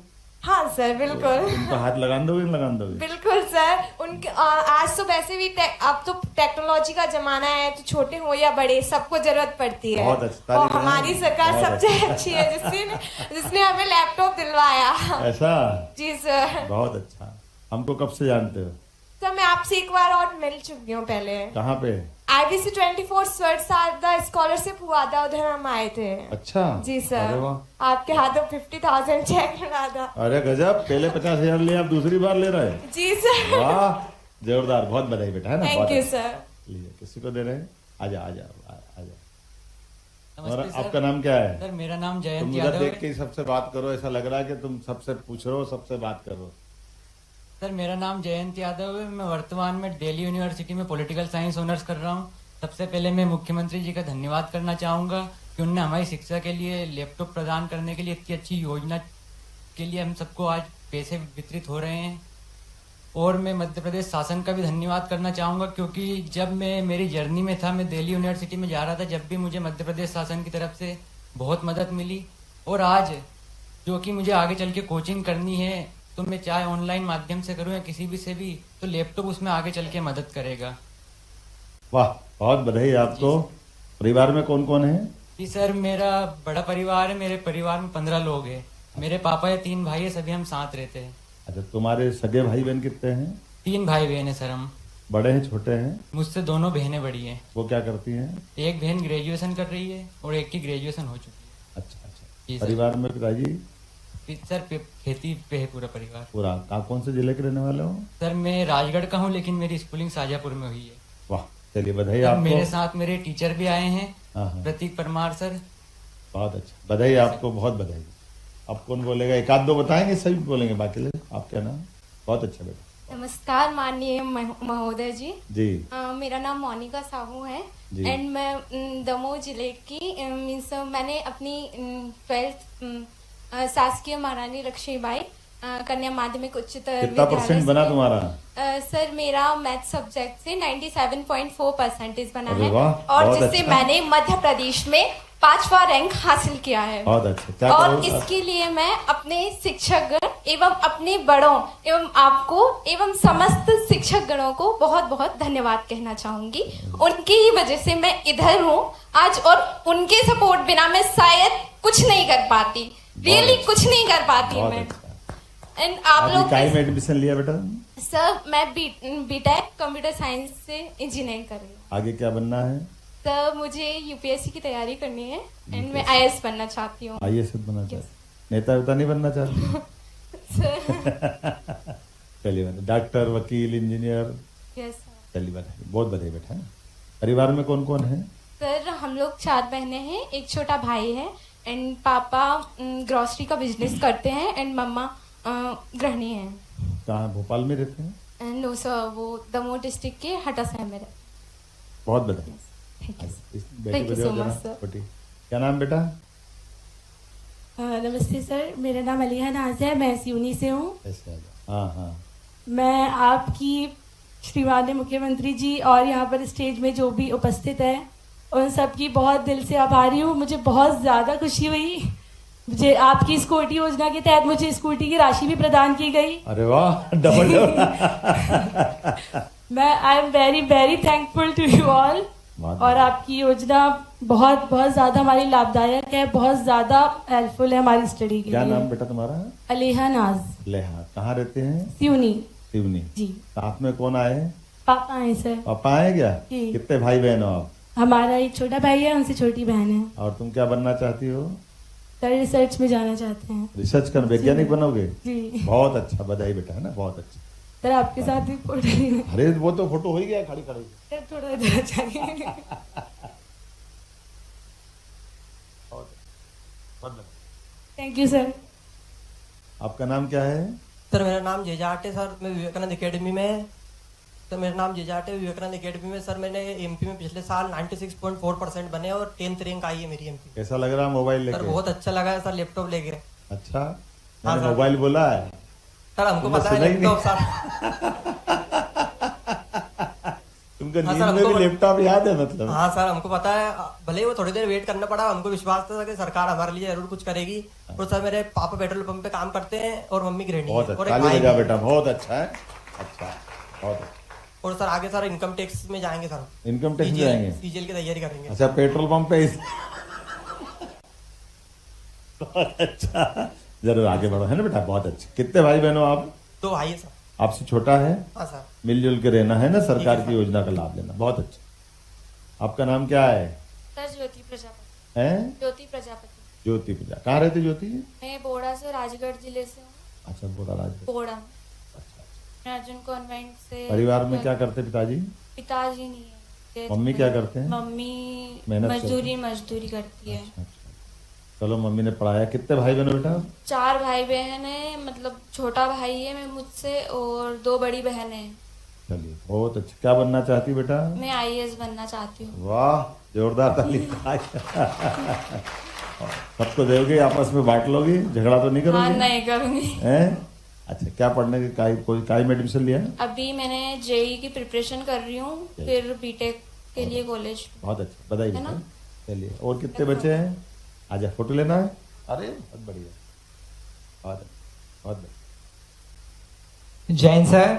हाँ सर बिल्कुल। उनको हाथ लगा दोगे? लगा दोगे? बिल्कुल सर। उनके आज तो वैसे भी अब तो टेक्नोलॉजी का जमाना है, तो छोटे हो या बड़े सबको जरूरत पड़ती है। बहुत अच्छा। और हमारी सरकार बहुत सबसे अच्छा। अच्छी है, जिसने हमें लैपटॉप दिलवाया। ऐसा? जी सर। बहुत अच्छा। हमको कब से जानते हो? सर मैं आपसे एक बार और मिल चुकी हूँ पहले। कहाँ पे? IBC 24 स्वर्ण सारदा स्कॉलरशिप हुआ था, उधर हम आए थे। अच्छा। जी अरे सर। वाह। आपके हाथों 50,000 चेक मिला था। अरे गजब। पहले 50,000 लिए, आप दूसरी बार ले रहे हैं? जी सर। वाह, जोरदार। बहुत बधाई बेटा, है ना? थैंक बहुत यू अच्छा। सर। लिए किसी को दे रहे हैं? आजा आजा आजा। और नमस्ते आपका सर। नाम क्या है? सर मेरा नाम तुम जयंत उधर यादव देख है। के सबसे बात करो। ऐसा लग रहा है कि तुम सबसे पूछ रहे हो, सबसे बात करो। सर मेरा नाम जयंत यादव है। मैं वर्तमान में दिल्ली यूनिवर्सिटी में पॉलिटिकल साइंस ऑनर्स कर रहा हूँ। सबसे पहले मैं मुख्यमंत्री जी का धन्यवाद करना चाहूँगा कि उन्होंने हमारी शिक्षा के लिए लैपटॉप प्रदान करने के लिए इतनी अच्छी योजना के लिए हम सबको आज पैसे वितरित हो रहे हैं। और मैं मध्य प्रदेश शासन का भी धन्यवाद करना चाहूँगा, क्योंकि जब मैं मेरी जर्नी में था, मैं दिल्ली यूनिवर्सिटी में जा रहा था, जब भी मुझे मध्य प्रदेश शासन की तरफ से बहुत मदद मिली। और आज जो कि मुझे आगे चल के कोचिंग करनी है, तो मैं चाहे ऑनलाइन माध्यम से करूँ या किसी भी से भी, तो लैपटॉप उसमें आगे चल के मदद करेगा। वाह, बहुत बधाई आपको। परिवार में कौन कौन है? जी सर, मेरा बड़ा परिवार है। मेरे परिवार में 15 लोग हैं। मेरे पापा या 3 भाई है, सभी हम साथ रहते हैं। अच्छा, तुम्हारे सगे भाई बहन कितने हैं? 3 भाई बहन है सर हम। बड़े हैं छोटे हैं? मुझसे 2 बहनें बड़ी हैं। वो क्या करती हैं? एक बहन ग्रेजुएशन कर रही है और एक की ग्रेजुएशन हो चुकी अच्छा अच्छा। जी सर। परिवार में पिताजी? सर खेती पे है पूरा परिवार। पूरा कौन से जिले के रहने वाले हो? सर मैं राजगढ़ का हूँ, लेकिन मेरी स्कूलिंग शाजापुर में हुई है। वाह, चलिए बधाई सर, आपको। मेरे साथ मेरे टीचर भी आए हैं, हाँ, हाँ। प्रतीक परमार सर। बहुत अच्छा, बधाई आपको, बहुत बधाई। अब कौन बोलेगा? एक आध दो बताएंगे, सभी बोलेंगे, बाकी लोग। आप क्या नाम? बहुत अच्छा बेटा। नमस्कार माननीय महोदय जी। जी। मेरा नाम मोनिका साहू है जी। एंड मैं दमोह जिले की मीन्स मैंने अपनी 12th शासकीय महारानी लक्ष्मीबाई कन्या माध्यमिक उच्चतर कितना विद्यालय परसेंट बना से- तुम्हारा? सर मेरा मैथ सब्जेक्ट से 97.4% बना अरे है वाह, और बहुत जिससे अच्छा। मैंने मध्य प्रदेश में 5वां रैंक हासिल किया है। बहुत अच्छा। क्या और करो? इसके लिए मैं अपने शिक्षकगण एवं अपने बड़ों एवं आपको एवं समस्त शिक्षकगणों को बहुत बहुत धन्यवाद कहना चाहूंगी। उनकी ही वजह से मैं इधर हूँ आज, और उनके सपोर्ट बिना मैं शायद कुछ नहीं कर पाती, रियली अच्छा। कुछ नहीं कर पाती बहुत मैं। अच्छा। एंड आप अभी लोग काय में एडमिशन लिया बेटा? सर मैं बीटेक कंप्यूटर साइंस से इंजीनियरिंग कर रही हूँ। आगे क्या बनना है? सर मुझे यूपीएससी की तैयारी करनी है एंड मैं आईएएस बनना चाहती हूँ। आईएएस बनना चाहते? नेता वेता नहीं बनना चाहते? सर चलिए बधाई। डॉक्टर, वकील, इंजीनियर। यस चलिए बधाई, बहुत बधाई बेटा। परिवार में कौन कौन है? सर हम लोग 4 बहनें हैं, एक छोटा भाई है एंड पापा ग्रोसरी का बिजनेस करते हैं एंड मम्मा गृहिणी हैं। कहाँ, भोपाल में रहते हैं? नो सर, वो दमोह डिस्ट्रिक्ट के हटस है मेरे। बहुत बधाई। Thank you. इस बेटे Thank को you दियो so जरा, much, sir. छोटी। क्या नाम बेटा? नमस्ते सर, मेरा नाम अलीहा नाज है, मैं सिवनी से हूँ। ऐसे आ जाओ। हाँ हाँ। मैं आपकी श्रीमान मुख्यमंत्री जी और यहाँ पर स्टेज में जो भी उपस्थित है उन सबकी बहुत दिल से आभारी हूँ। मुझे बहुत ज़्यादा खुशी हुई, मुझे आपकी स्कूटी योजना के तहत मुझे स्कूटी की राशि भी प्रदान की गई। अरे वाह, डबल मैं I am very very thankful to you all. और आपकी योजना बहुत बहुत ज़्यादा हमारी लाभदायक है, बहुत ज़्यादा हेल्पफुल है हमारी स्टडी के क्या लिए। नाम बेटा तुम्हारा? अलीहा नाज, लेहा। कहाँ रहते हैं? सिवनी। सिवनी। जी। साथ में कौन आए? पापा हैं सर। पापा आए क्या? जी। कितने भाई बहन हो आप? हमारा एक छोटा भाई है, उनसे छोटी बहन है। और तुम क्या बनना चाहती हो? सर रिसर्च में जाना चाहते हैं। रिसर्च कर, वैज्ञानिक बनोगे? जी। बहुत अच्छा, बधाई बेटा, है ना, बहुत अच्छा। सर आपके साथ भी फोटो लेना है। अरे वो तो फोटो हो ही गया खड़ी खड़ी। सर थोड़ा इधर चाहिए। Thank you sir. आपका नाम क्या है? सर मेरा नाम जेजाट है सर, मैं विवेकानंद एकेडमी में। सर मेरा नाम जेजाट है, विवेकानंद एकेडमी में। सर मैंने एमपी में पिछले साल 96.4% बने और 10th रैंक आई है मेरी एमपी। कैसा लग रहा मोबाइल सर लेके? बहुत अच्छा लगा है सर, लैपटॉप लेके। अच्छा, हाँ, मैंने सर। मोबाइल बोला है? सर हमको तुमने पता है सुना ही लैपटॉप सर। तुमको हाँ, नींद सर, में भी हमको- लैपटॉप याद है मतलब? हाँ सर हमको पता है, भले ही वो थोड़ी देर वेट करना पड़ा, हमको विश्वास था कि सरकार हमारे लिए जरूर कुछ करेगी। और सर मेरे पापा पेट्रोल पंप पे काम करते हैं और मम्मी गृहिणी बहुत है, अच्छा, और एक ताली भाई बजा भी है। बेटा, बहुत अच्छा है। अच्छा, बहुत अच्छा। और सर आगे सर इनकम टैक्स में जाएंगे सर। इनकम टैक्स में जाएंगे? सीजीएल की तैयारी करेंगे। अच्छा, पेट्रोल पंप पे बहुत अच्छा, जरूर आगे बढ़ो, है ना बेटा, बहुत अच्छा। कितने भाई बहन हो आप? 2 भाई है सर। आपसे छोटा है? हाँ सर। मिलजुल के रहना है ना, सरकार ठीक है, की योजना का लाभ लेना। बहुत अच्छा। आपका नाम क्या है? सर ज्योति प्रजापति। हैं? ज्योति प्रजापति। ज्योति पूजा। कहाँ रहती ज्योति? मैं बोड़ा से राजगढ़ जिले से हूँ। अच्छा, बोरा राज। बोड़ा अच्छा। मैं अर्जुन कॉन्वेंट से। परिवार में क्या करते पिताजी? पिताजी नहीं है। मम्मी क्या करते हैं? मम्मी मेहनत करते मजदूरी करती है। अच्छा, अच्छा। चलो, मम्मी ने पढ़ाया। कितने भाई बहन हो बेटा? 4 भाई बहन है, मतलब छोटा भाई है मैं मुझसे और 2 बड़ी बहन है। चलिए, बहुत अच्छा। क्या बनना चाहती बेटा? मैं आईएएस बनना चाहती हूँ। वाह, जोरदार ताली। सबको दोगे, आपस में बांट लोगी, झगड़ा तो नहीं हाँ करोगे? नहीं करूँगी। हैं? अच्छा, क्या पढ़ने के काय में एडमिशन लिया? अभी मैंने जेई की प्रिपरेशन कर रही हूँ, फिर बीटेक के लिए कॉलेज। बहुत अच्छा, बधाई है ना? बेटा। चलिए, और कितने बच्चे हैं? आजा, फोटो लेना है। अरे बहुत बढ़िया, बहुत अच्छा, बहुत बढ़िया। जैन सर।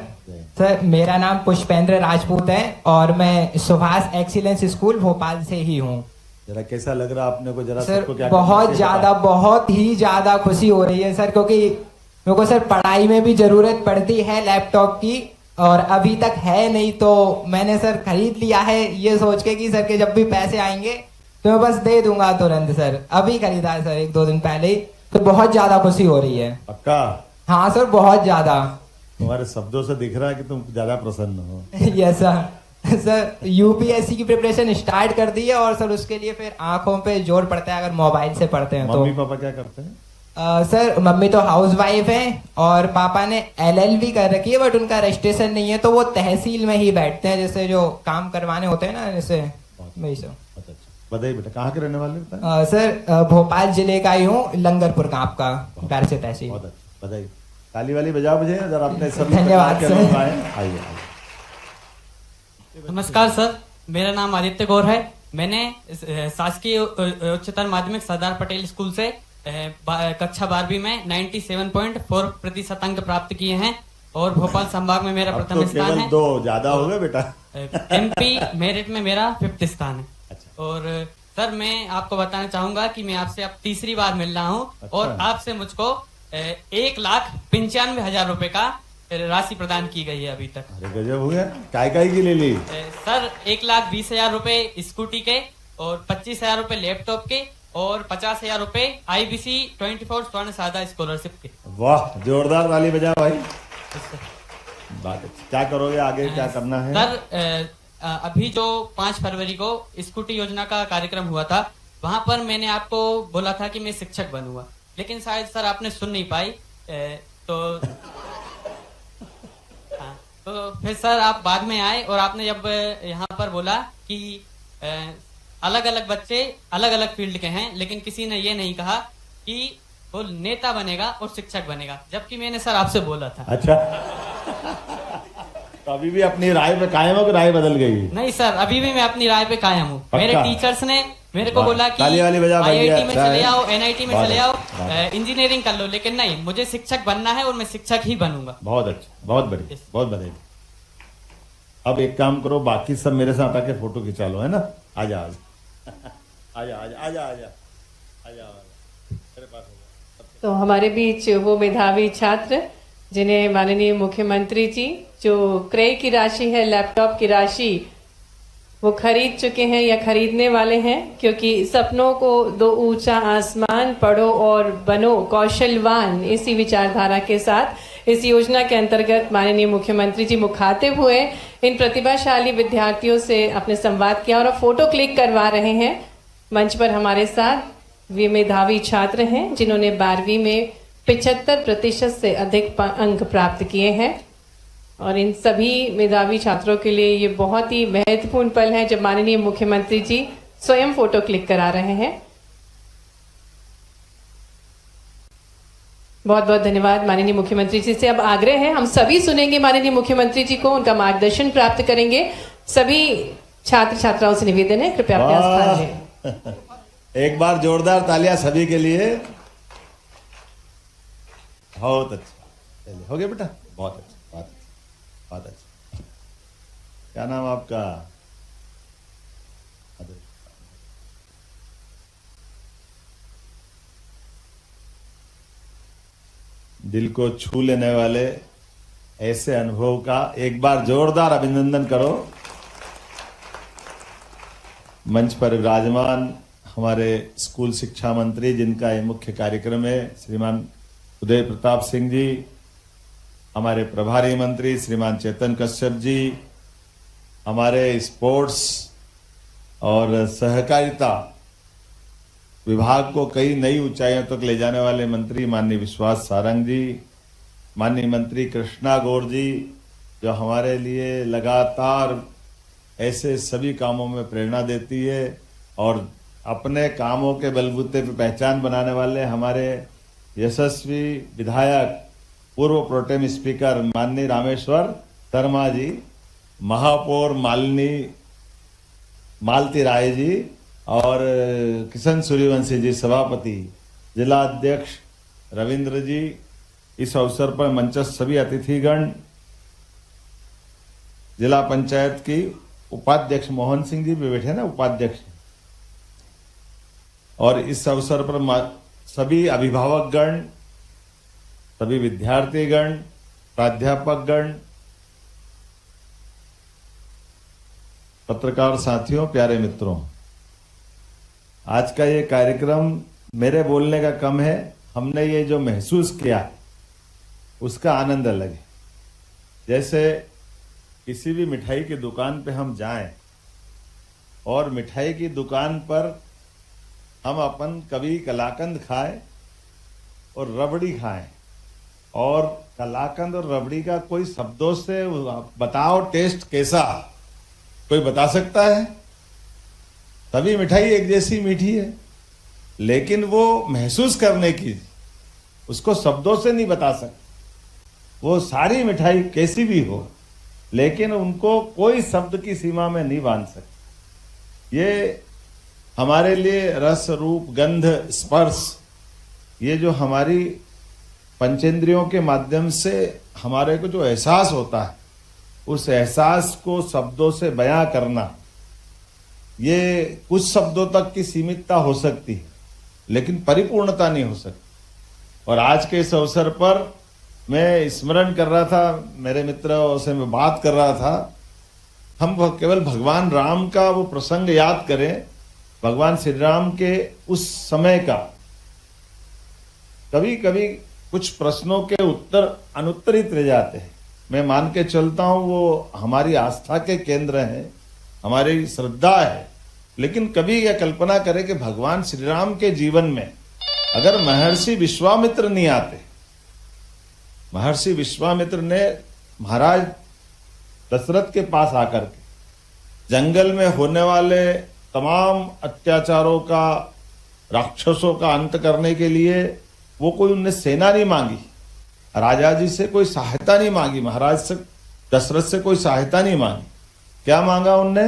सर मेरा नाम पुष्पेंद्र राजपूत है और मैं सुभाष एक्सीलेंस स्कूल भोपाल से ही हूँ। जरा कैसा लग रहा आपने को, जरा सर सबको क्या बहुत ज्यादा, बहुत ही ज्यादा खुशी हो रही है सर, क्योंकि मेरे को सर पढ़ाई में भी जरूरत पड़ती है लैपटॉप की और अभी तक है नहीं, तो मैंने सर खरीद लिया है ये सोच के कि सर के जब भी पैसे आएंगे तो मैं बस दे दूंगा तुरंत सर। अभी खरीदा है सर 1-2 दिन पहले ही, तो बहुत ज्यादा खुशी हो रही है। पक्का? हाँ सर बहुत ज्यादा। तुम्हारे शब्दों से दिख रहा है कि तुम ज्यादा प्रसन्न हो। Yes sir. सर यूपीएससी की प्रिपरेशन स्टार्ट कर दी है और सर उसके लिए फिर आंखों पे जोर पड़ता है अगर मोबाइल से पढ़ते हैं तो। मम्मी पापा क्या करते हैं? सर मम्मी तो हाउस वाइफ है और पापा ने LLB कर रखी है, बट उनका रजिस्ट्रेशन नहीं है, तो वो तहसील में ही बैठते हैं, जैसे जो काम करवाने होते हैं ना, जैसे वही सब। अच्छा अच्छा, बताइए बेटा, कहाँ के रहने वाले बताइए? सर भोपाल जिले का ही हूँ, लंगरपुर का आपका घर से तहसील। बहुत अच्छा, बताइए। ताली वाली बजाओ मुझे, अगर आपने सभी धन्यवाद प्रकार के सर। लोग आए। आइए नमस्कार सर, मेरा नाम आदित्य गौर है। मैंने शासकीय उच्चतर माध्यमिक सरदार पटेल स्कूल से कक्षा 12वीं में 97.4% अंक प्राप्त किए हैं और भोपाल संभाग में मेरा अब प्रथम तो स्थान केवल है। 2 ज्यादा हो गए बेटा। MP मेरिट में मेरा 5th स्थान है। अच्छा। और सर मैं आपको बताना चाहूंगा कि मैं आपसे अब तीसरी बार मिल रहा हूँ अच्छा। और आपसे मुझको 1,95,000 रुपए का राशि प्रदान की गई है अभी तक। अरे गजब हो गया। काय की ले ली? सर 1,20,000 रुपए स्कूटी के और 25,000 रुपए लैपटॉप के और 50,000 रुपए IBC 24 स्वर्ण साधा स्कॉलरशिप के। वाह, जोरदार ताली बजा भाई। बात है। क्या करोगे आगे, क्या करना है? सर अभी जो 5 फरवरी को स्कूटी योजना का कार्यक्रम हुआ था, वहां पर मैंने आपको बोला था कि मैं शिक्षक बनूंगा, लेकिन शायद सर आपने सुन नहीं पाई। तो फिर सर आप बाद में आए और आपने जब यहाँ पर बोला कि अलग अलग बच्चे अलग अलग फील्ड के हैं, लेकिन किसी ने ये नहीं कहा कि वो नेता बनेगा और शिक्षक बनेगा, जबकि मैंने सर आपसे बोला था। अच्छा। तो अभी भी अपनी राय पे कायम हो कि राय बदल गई? नहीं सर, अभी भी मैं अपनी राय पे कायम हूँ। मेरे टीचर्स ने मेरे को बोला कि ताली वाली बजा भाई। IIT में चले आओ, NIT में बहुत चले आओ, अच्छा। इंजीनियरिंग कर लो, लेकिन नहीं, मुझे शिक्षक बनना है और मैं शिक्षक ही बनूंगा। बहुत अच्छा, बहुत बढ़िया, बहुत बधाई। अब एक काम करो, बाकी सब मेरे साथ आके फोटो खिंचा लो, है ना? आजा आजा आजा आजा आजा आजा आजा मेरे पास। तो हमारे बीच वो मेधावी छात्र जिन्हें माननीय मुख्यमंत्री जी जो क्रय की राशि है, लैपटॉप की राशि, वो खरीद चुके हैं या खरीदने वाले हैं, क्योंकि सपनों को दो ऊंचा आसमान, पढ़ो और बनो कौशलवान, इसी विचारधारा के साथ इस योजना के अंतर्गत माननीय मुख्यमंत्री जी मुखातिब हुए, इन प्रतिभाशाली विद्यार्थियों से अपने संवाद किया और अब फोटो क्लिक करवा रहे हैं। मंच पर हमारे साथ वे मेधावी छात्र हैं जिन्होंने 12वीं में 75% से अधिक अंक प्राप्त किए हैं और इन सभी मेधावी छात्रों के लिए ये बहुत ही महत्वपूर्ण पल है जब माननीय मुख्यमंत्री जी स्वयं फोटो क्लिक करा रहे हैं। बहुत बहुत धन्यवाद माननीय मुख्यमंत्री जी से। अब आग्रह है, हम सभी सुनेंगे माननीय मुख्यमंत्री जी को, उनका मार्गदर्शन प्राप्त करेंगे। सभी छात्र छात्राओं से निवेदन है, कृपया अपना स्थान लें। एक बार जोरदार तालियां सभी के लिए। बहुत अच्छा, चलिए हो गया बेटा, बहुत अच्छा, बहुत अच्छा, बहुत अच्छा। क्या नाम आपका? दिल को छू लेने वाले ऐसे अनुभव का एक बार जोरदार अभिनंदन करो। मंच पर विराजमान हमारे स्कूल शिक्षा मंत्री, जिनका ये मुख्य कार्यक्रम है, श्रीमान उदय प्रताप सिंह जी, हमारे प्रभारी मंत्री श्रीमान चेतन कश्यप जी, हमारे स्पोर्ट्स और सहकारिता विभाग को कई नई ऊंचाइयों तक ले जाने वाले मंत्री माननीय विश्वास सारंग जी, माननीय मंत्री कृष्णा गौर जी, जो हमारे लिए लगातार ऐसे सभी कामों में प्रेरणा देती है और अपने कामों के बलबूते पर पहचान बनाने वाले हमारे यशस्वी विधायक, पूर्व प्रोटेम स्पीकर माननीय रामेश्वर शर्मा जी, महापौर मालती राय जी और किशन सूर्यवंशी जी, सभापति, जिला अध्यक्ष रविंद्र जी, इस अवसर पर मंचस्थ सभी अतिथिगण, जिला पंचायत की उपाध्यक्ष मोहन सिंह जी भी बैठे ना, उपाध्यक्ष, और इस अवसर पर सभी अभिभावकगण, सभी विद्यार्थीगण, प्राध्यापकगण, पत्रकार साथियों, प्यारे मित्रों, आज का ये कार्यक्रम मेरे बोलने का कम है, हमने ये जो महसूस किया उसका आनंद अलग है। जैसे किसी भी मिठाई की दुकान पे हम जाएं और मिठाई की दुकान पर हम अपन कभी कलाकंद खाएं और रबड़ी खाएं, और कलाकंद और रबड़ी का कोई शब्दों से बताओ टेस्ट कैसा, कोई बता सकता है? सभी मिठाई एक जैसी मीठी है, लेकिन वो महसूस करने की, उसको शब्दों से नहीं बता सकते। वो सारी मिठाई कैसी भी हो, लेकिन उनको कोई शब्द की सीमा में नहीं बांध सकते। ये हमारे लिए रस, रूप, गंध, स्पर्श, ये जो हमारी पंचेंद्रियों के माध्यम से हमारे को जो एहसास होता है, उस एहसास को शब्दों से बयां करना, ये कुछ शब्दों तक की सीमितता हो सकती है, लेकिन परिपूर्णता नहीं हो सकती। और आज के इस अवसर पर मैं स्मरण कर रहा था, मेरे मित्रों से मैं बात कर रहा था, हम केवल भगवान राम का वो प्रसंग याद करें, भगवान श्री राम के उस समय का। कभी कभी कुछ प्रश्नों के उत्तर अनुत्तरित रह जाते हैं। मैं मान के चलता हूं वो हमारी आस्था के केंद्र हैं, हमारी श्रद्धा है, लेकिन कभी यह कल्पना करें कि भगवान श्री राम के जीवन में अगर महर्षि विश्वामित्र नहीं आते, महर्षि विश्वामित्र ने महाराज दशरथ के पास आकर के जंगल में होने वाले तमाम अत्याचारों का, राक्षसों का अंत करने के लिए वो कोई उनने सेना नहीं मांगी, राजा जी से कोई सहायता नहीं मांगी, महाराज से, दशरथ से कोई सहायता नहीं मांगी। क्या मांगा उनने?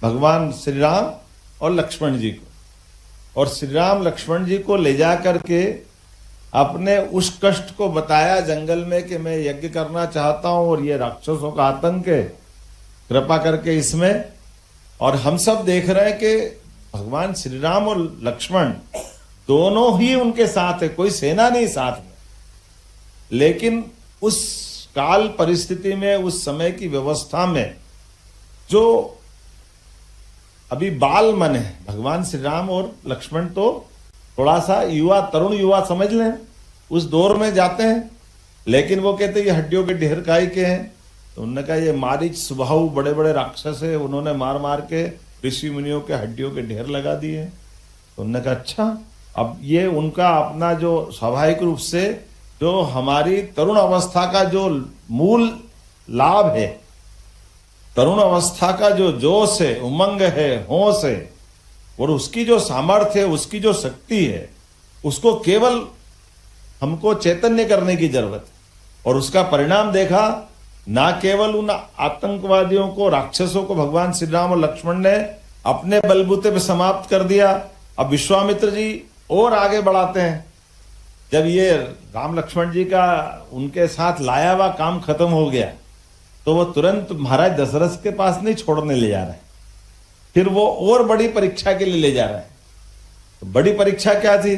भगवान श्री राम और लक्ष्मण जी को, और श्री राम लक्ष्मण जी को ले जा करके अपने उस कष्ट को बताया जंगल में कि मैं यज्ञ करना चाहता हूं और ये राक्षसों का आतंक है, कृपा करके इसमें। और हम सब देख रहे हैं कि भगवान श्री राम और लक्ष्मण दोनों ही उनके साथ है, कोई सेना नहीं साथ में, लेकिन उस काल परिस्थिति में, उस समय की व्यवस्था में जो अभी बाल मन है, भगवान श्री राम और लक्ष्मण तो थोड़ा सा युवा, तरुण युवा समझ लें, उस दौर में जाते हैं, लेकिन वो कहते हैं ये हड्डियों के ढेर काय के हैं। तो उन्होंने कहा ये मारीच सुबाहु बड़े बड़े राक्षस है, उन्होंने मार मार के ऋषि मुनियों के हड्डियों के ढेर लगा दिए। तो उन्होंने कहा अच्छा, अब ये उनका अपना जो स्वाभाविक रूप से जो हमारी तरुण अवस्था का जो मूल लाभ है, तरुण अवस्था का जो जोश है, उमंग है, होश है, और उसकी जो सामर्थ्य है, उसकी जो शक्ति है, उसको केवल हमको चैतन्य करने की जरूरत है। और उसका परिणाम देखा, ना केवल उन आतंकवादियों को, राक्षसों को भगवान श्री राम और लक्ष्मण ने अपने बलबूते पे समाप्त कर दिया, अब विश्वामित्र जी और आगे बढ़ाते हैं। जब ये राम लक्ष्मण जी का उनके साथ लाया हुआ काम खत्म हो गया, तो वो तुरंत महाराज दशरथ के पास नहीं छोड़ने ले जा रहे, फिर वो और बड़ी परीक्षा के लिए ले जा रहे हैं। तो बड़ी परीक्षा क्या थी?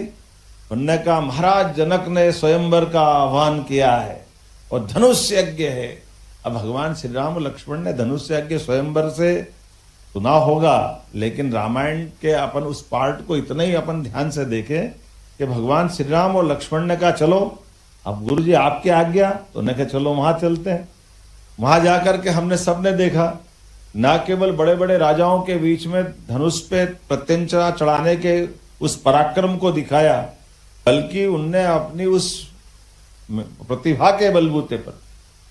उन्होंने कहा महाराज जनक ने स्वयंवर का आह्वान किया है और धनुष यज्ञ है। अब भगवान श्री राम और लक्ष्मण ने धनुष यज्ञ स्वयंवर से सुना होगा, लेकिन रामायण के अपन उस पार्ट को इतना ही अपन ध्यान से देखें कि भगवान श्री राम और लक्ष्मण ने कहा चलो अब गुरु जी आपकी आज्ञा, तो उन्होंने कहा चलो वहां चलते हैं। वहां जाकर के हमने सबने देखा, ना केवल बड़े बड़े राजाओं के बीच में धनुष पे प्रत्यंचा चढ़ाने के उस पराक्रम को दिखाया, बल्कि उनने अपनी उस प्रतिभा के बलबूते पर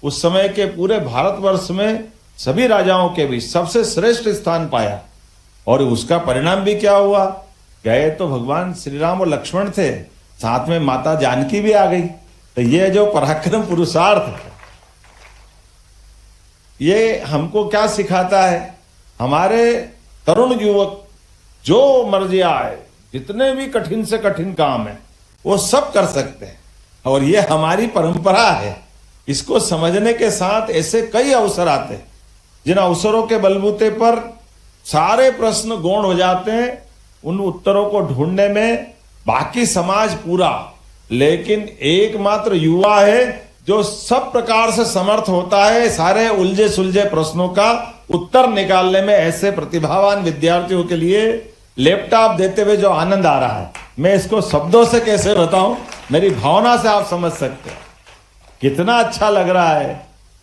उस समय के पूरे भारतवर्ष में सभी राजाओं के बीच सबसे श्रेष्ठ स्थान पाया। और उसका परिणाम भी क्या हुआ? गए तो भगवान श्री राम और लक्ष्मण थे, साथ में माता जानकी भी आ गई। तो ये जो पराक्रम पुरुषार्थ है, ये हमको क्या सिखाता है? हमारे तरुण युवक जो मर्जी आए, जितने भी कठिन से कठिन काम है वो सब कर सकते हैं, और ये हमारी परंपरा है। इसको समझने के साथ ऐसे कई अवसर आते हैं जिन अवसरों के बलबूते पर सारे प्रश्न गौण हो जाते हैं, उन उत्तरों को ढूंढने में बाकी समाज पूरा, लेकिन एकमात्र युवा है जो सब प्रकार से समर्थ होता है सारे उलझे सुलझे प्रश्नों का उत्तर निकालने में। ऐसे प्रतिभावान विद्यार्थियों के लिए लैपटॉप देते हुए जो आनंद आ रहा है, मैं इसको शब्दों से कैसे बताऊं, मेरी भावना से आप समझ सकते हैं कितना अच्छा लग रहा है।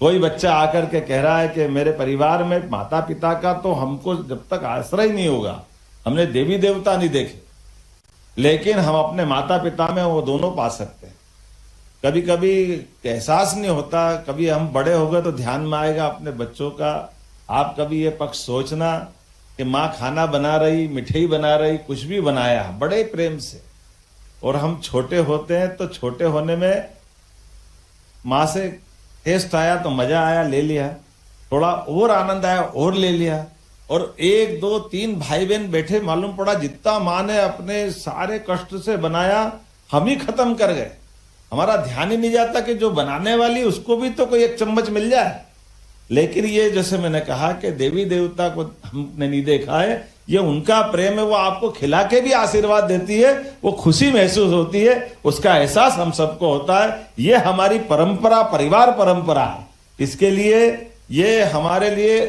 कोई बच्चा आकर के कह रहा है कि मेरे परिवार में माता पिता का तो हमको जब तक आश्रय नहीं होगा, हमने देवी देवता नहीं देखे, लेकिन हम अपने माता पिता में वो दोनों पा सकते हैं। कभी कभी एहसास नहीं होता, कभी हम बड़े हो गए तो ध्यान में आएगा अपने बच्चों का। आप कभी ये पक्ष सोचना कि माँ खाना बना रही, मिठाई बना रही, कुछ भी बनाया बड़े प्रेम से, और हम छोटे होते हैं तो छोटे होने में माँ से टेस्ट आया तो मजा आया, ले लिया, थोड़ा और आनंद आया और ले लिया, और 1 2 3 भाई बहन बैठे, मालूम पड़ा जितना माँ ने अपने सारे कष्ट से बनाया हम ही खत्म कर गए। हमारा ध्यान ही नहीं जाता कि जो बनाने वाली उसको भी तो कोई 1 चम्मच मिल जाए। लेकिन ये जैसे मैंने कहा कि देवी देवता को हमने नहीं देखा है, ये उनका प्रेम है, वो आपको खिला के भी आशीर्वाद देती है, वो खुशी महसूस होती है, उसका एहसास हम सबको होता है। ये हमारी परंपरा, परिवार परंपरा है। इसके लिए ये हमारे लिए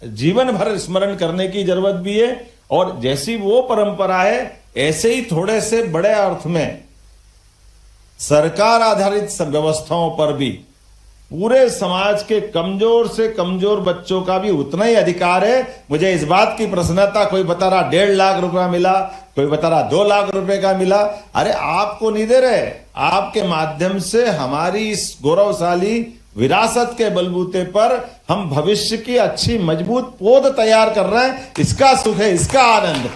जीवन भर स्मरण करने की जरूरत भी है। और जैसी वो परंपरा है, ऐसे ही थोड़े से बड़े अर्थ में सरकार आधारित व्यवस्थाओं पर भी पूरे समाज के कमजोर से कमजोर बच्चों का भी उतना ही अधिकार है। मुझे इस बात की प्रसन्नता, कोई बता रहा 1.5 लाख रुपया मिला, कोई बता रहा 2 लाख रुपए का मिला। अरे आपको नहीं दे रहे, आपके माध्यम से हमारी इस गौरवशाली विरासत के बलबूते पर हम भविष्य की अच्छी मजबूत पौध तैयार कर रहे हैं। इसका सुख है, इसका आनंद।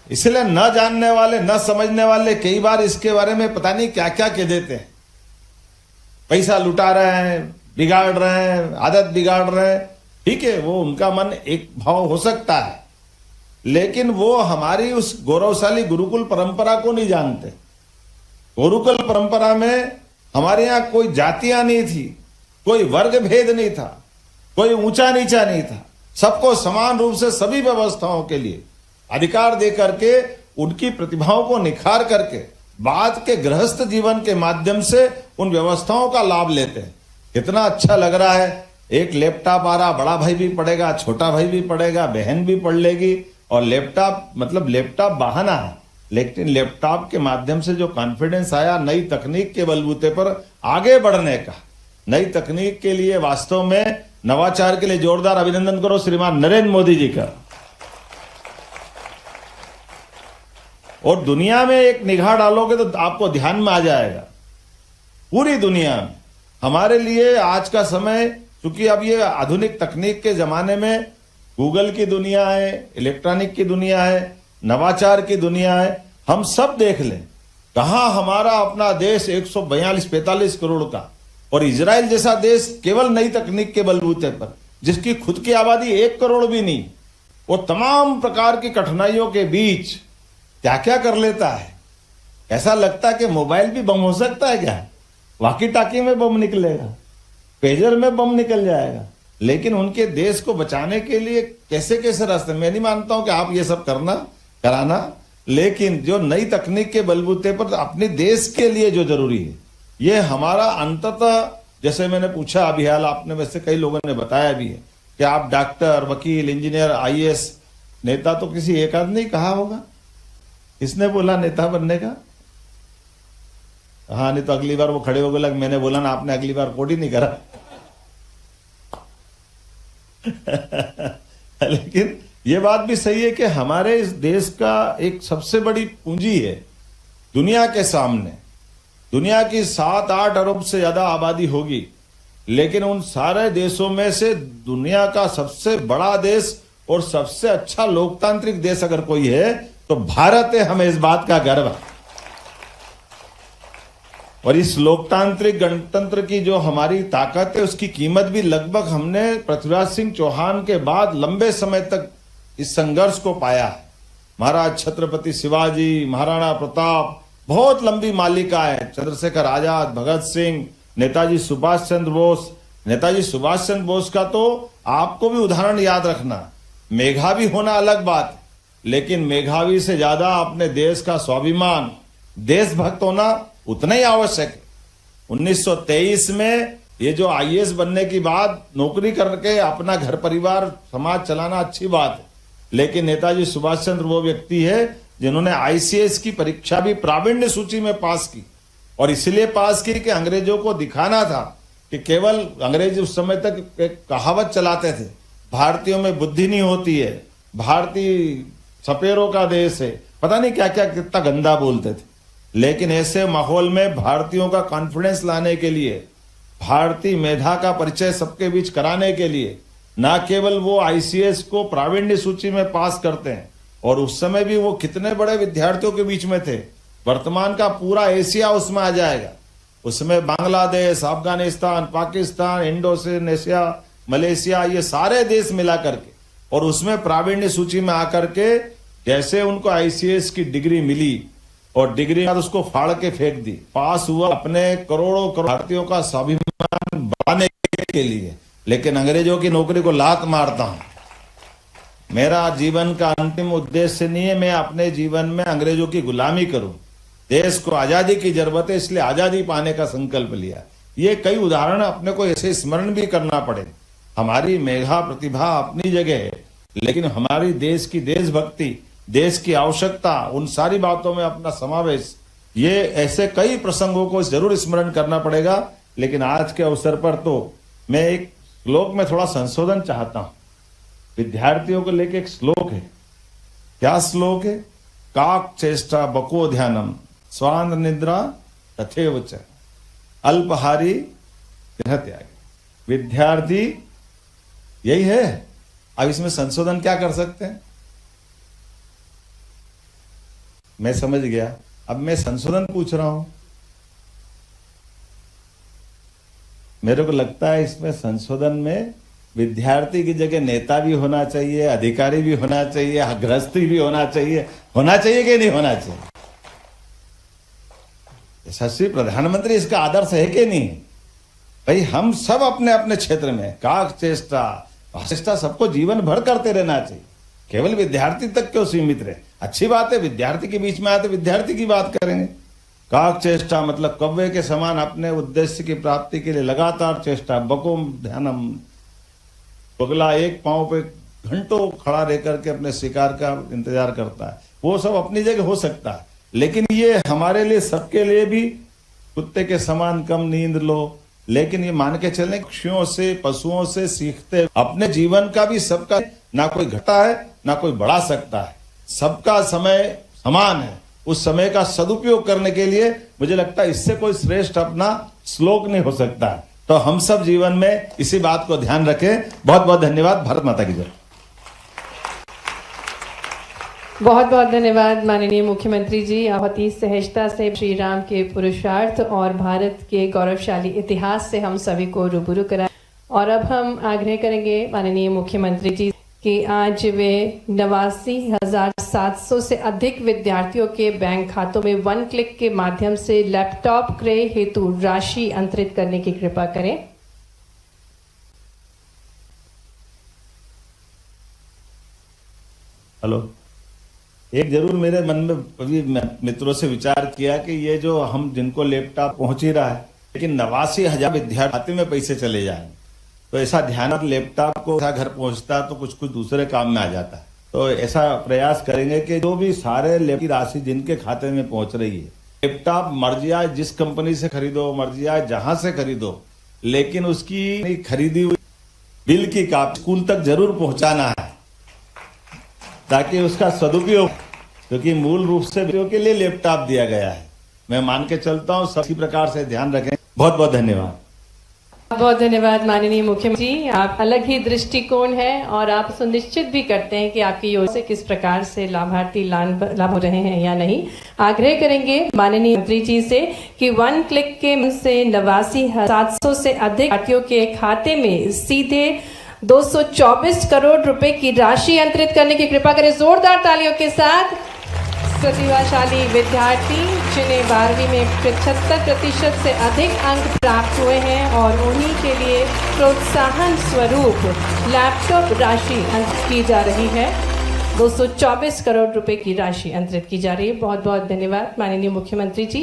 इसलिए न जानने वाले, न समझने वाले कई बार इसके बारे में पता नहीं क्या क्या कह देते हैं। पैसा लुटा रहे हैं, बिगाड़ रहे हैं, आदत बिगाड़ रहे हैं। ठीक है, वो उनका मन एक भाव हो सकता है, लेकिन वो हमारी उस गौरवशाली गुरुकुल परंपरा को नहीं जानते। गुरुकुल परंपरा में हमारे यहाँ कोई जातियां नहीं थी, कोई वर्ग भेद नहीं था, कोई ऊंचा नीचा नहीं था। सबको समान रूप से सभी व्यवस्थाओं के लिए अधिकार दे करके, उनकी प्रतिभाओं को निखार करके बाद के गृहस्थ जीवन के माध्यम से उन व्यवस्थाओं का लाभ लेते हैं। कितना अच्छा लग रहा है। एक लैपटॉप आ रहा, बड़ा भाई भी पढ़ेगा, छोटा भाई भी पढ़ेगा, बहन भी पढ़ लेगी। और लैपटॉप मतलब लैपटॉप बहाना है, लेकिन लैपटॉप के माध्यम से जो कॉन्फिडेंस आया नई तकनीक के बलबूते पर आगे बढ़ने का, नई तकनीक के लिए वास्तव में नवाचार के लिए जोरदार अभिनंदन करो श्रीमान नरेंद्र मोदी जी का। और दुनिया में एक निगाह डालोगे तो आपको ध्यान में आ जाएगा, पूरी दुनिया में हमारे लिए आज का समय, क्योंकि अब ये आधुनिक तकनीक के जमाने में गूगल की दुनिया है, इलेक्ट्रॉनिक की दुनिया है, नवाचार की दुनिया है। हम सब देख लें, कहां हमारा अपना देश 142-45 करोड़ का, और इजराइल जैसा देश केवल नई तकनीक के बलबूते पर, जिसकी खुद की आबादी 1 करोड़ भी नहीं, वो तमाम प्रकार की कठिनाइयों के बीच क्या क्या कर लेता है। ऐसा लगता है कि मोबाइल भी बम हो सकता है क्या? वाकी टाकी में बम निकलेगा, पेजर में बम निकल जाएगा, लेकिन उनके देश को बचाने के लिए कैसे कैसे रास्ते। मैं नहीं मानता हूं कि आप ये सब कराना, लेकिन जो नई तकनीक के बलबूते पर अपने देश के लिए जो जरूरी है, ये हमारा अंततः, जैसे मैंने पूछा अभी हाल, आपने वैसे कई लोगों ने बताया भी है कि आप डॉक्टर, वकील, इंजीनियर, IAS नेता तो किसी एक आदमी ने कहा होगा। किसने बोला नेता बनने का? हाँ, नहीं तो अगली बार वो खड़े हो गए, मैंने बोला ना, आपने अगली बार कोड ही नहीं करा। लेकिन ये बात भी सही है कि हमारे इस देश का एक सबसे बड़ी पूंजी है दुनिया के सामने। दुनिया की 7-8 अरब से ज्यादा आबादी होगी, लेकिन उन सारे देशों में से दुनिया का सबसे बड़ा देश और सबसे अच्छा लोकतांत्रिक देश अगर कोई है तो भारत है। हमें इस बात का गर्व है। और इस लोकतांत्रिक गणतंत्र की जो हमारी ताकत है, उसकी कीमत भी लगभग हमने पृथ्वीराज सिंह चौहान के बाद लंबे समय तक इस संघर्ष को पाया है। महाराज छत्रपति शिवाजी, महाराणा प्रताप, बहुत लंबी मालिका है। चंद्रशेखर आजाद, भगत सिंह, नेताजी सुभाष चंद्र बोस। नेताजी सुभाष चंद्र बोस का तो आपको भी उदाहरण याद रखना। मेधावी होना अलग बात, लेकिन मेधावी से ज्यादा अपने देश का स्वाभिमान, देशभक्त होना उतना ही आवश्यक है। 1923 में ये जो आईएएस बनने की बाद नौकरी करके अपना घर परिवार समाज चलाना अच्छी बात है, लेकिन नेताजी सुभाष चंद्र वो व्यक्ति है जिन्होंने आईसीएस की परीक्षा भी प्रावीण्य सूची में पास की, और इसलिए पास की कि अंग्रेजों को दिखाना था कि केवल अंग्रेज उस समय तक एक कहावत चलाते थे, भारतीयों में बुद्धि नहीं होती है, भारतीय सपेरों का देश है, पता नहीं क्या क्या कितना गंदा बोलते थे। लेकिन ऐसे माहौल में भारतीयों का कॉन्फिडेंस लाने के लिए, भारतीय मेधा का परिचय सबके बीच कराने के लिए, न केवल वो आईसीएस को प्रावीण्य सूची में पास करते हैं, और उस समय भी वो कितने बड़े विद्यार्थियों के बीच में थे। वर्तमान का पूरा एशिया उसमें आ जाएगा, उसमें बांग्लादेश, अफगानिस्तान, पाकिस्तान, इंडोनेशिया, मलेशिया, ये सारे देश मिला करके, और उसमें प्रावीण्य सूची में आकर के जैसे उनको आईसीएस की डिग्री मिली, और डिग्री बाद उसको फाड़ के फेंक दी, पास हुआ अपने करोड़ों करोड़ भारतीयों का स्वाभिमान बढ़ाने के लिए। लेकिन अंग्रेजों की नौकरी को लात मारता हूं। मेरा जीवन का अंतिम उद्देश्य नहीं है मैं अपने जीवन में अंग्रेजों की गुलामी करूं। देश को आजादी की जरूरत है, इसलिए आजादी पाने का संकल्प लिया। ये कई उदाहरण अपने को ऐसे स्मरण भी करना पड़े। हमारी मेधा प्रतिभा अपनी जगह है, लेकिन हमारी देश की देशभक्ति, देश की आवश्यकता, उन सारी बातों में अपना समावेश, ये ऐसे कई प्रसंगों को जरूर स्मरण करना पड़ेगा। लेकिन आज के अवसर पर तो मैं एक श्लोक में थोड़ा संशोधन चाहता हूं। विद्यार्थियों को लेके एक श्लोक है। क्या श्लोक है? काक चेष्टा बको ध्यानम स्वान निद्रा तथैव च अल्पहारी गृह त्याग। विद्यार्थी यही है। अब इसमें संशोधन क्या कर सकते हैं? मैं समझ गया, अब मैं संशोधन पूछ रहा हूं। मेरे को लगता है इसमें संशोधन में विद्यार्थी की जगह नेता भी होना चाहिए, अधिकारी भी होना चाहिए, गृहस्थी भी होना चाहिए कि नहीं होना चाहिए? यशस्वी प्रधानमंत्री इसका आदर्श है कि नहीं? भाई हम सब अपने अपने क्षेत्र में काक चेष्टा सबको जीवन भर करते रहना चाहिए, केवल विद्यार्थी तक क्यों सीमित रहे? अच्छी बात है, विद्यार्थी के बीच में आते विद्यार्थी की बात करेंगे। काक चेष्टा मतलब कौवे के समान अपने उद्देश्य की प्राप्ति के लिए लगातार चेष्टा। बको ध्यानम, बगला एक पांव पे घंटों खड़ा रह करके अपने शिकार का इंतजार करता है। वो सब अपनी जगह हो सकता है, लेकिन ये हमारे लिए, सबके लिए भी कुत्ते के समान कम नींद लो। लेकिन ये मान के चलें, पक्षियों से, पशुओं से सीखते अपने जीवन का भी सबका ना कोई घटा है ना कोई बढ़ा सकता है। सबका समय समान है। उस समय का सदुपयोग करने के लिए मुझे लगता है इससे कोई श्रेष्ठ अपना श्लोक नहीं हो सकता है। तो हम सब जीवन में इसी बात को ध्यान रखें। बहुत बहुत धन्यवाद। भारत माता की जय। बहुत बहुत धन्यवाद माननीय मुख्यमंत्री जी। बहुत ही सहजता से श्री राम के पुरुषार्थ और भारत के गौरवशाली इतिहास से हम सभी को रूबरू कराया। और अब हम आग्रह करेंगे माननीय मुख्यमंत्री जी कि आज वे 89,700 से अधिक विद्यार्थियों के बैंक खातों में 1 क्लिक के माध्यम से लैपटॉप क्रय हेतु राशि अंतरित करने की कृपा करें। हेलो, एक जरूर मेरे मन में अभी मित्रों से विचार किया कि ये जो हम जिनको लैपटॉप पहुंच ही रहा है, लेकिन 89,000 विद्यार्थी खाते में पैसे चले जाएंगे, तो ऐसा ध्यान, लैपटॉप को घर पहुंचता तो कुछ दूसरे काम में आ जाता है। तो ऐसा प्रयास करेंगे कि जो भी सारे लैपटॉप की राशि जिनके खाते में पहुंच रही है, लैपटॉप मर्जी आए जिस कंपनी से खरीदो, मर्जी आए जहां से खरीदो, लेकिन उसकी खरीदी हुई बिल की कॉपी स्कूल तक जरूर पहुंचाना है, ताकि उसका सदुपयोग, क्योंकि मूल रूप से बच्चों के लिए लैपटॉप दिया गया है। मैं मान के चलता हूं सभी प्रकार से ध्यान रखें। बहुत बहुत धन्यवाद। बहुत धन्यवाद माननीय मुख्यमंत्री जी। आप अलग ही दृष्टिकोण है और आप सुनिश्चित भी करते हैं कि आपकी योजना से किस प्रकार से लाभार्थी लाभ हो रहे हैं या नहीं। आग्रह करेंगे माननीय मंत्री जी से कि 1 क्लिक के से 89,700 से अधिक विद्यार्थियों के खाते में सीधे 224 करोड़ रुपए की राशि अंतरित करने की कृपा करें। जोरदार तालियों के साथ प्रतिभाशाली विद्यार्थी जिन्हें 12वीं में 75% से अधिक अंक प्राप्त हुए हैं और उन्हीं के लिए प्रोत्साहन स्वरूप लैपटॉप राशि अंतरित की जा रही है। 224 करोड़ रुपए की राशि अंतरित की जा रही है। बहुत बहुत धन्यवाद माननीय मुख्यमंत्री जी।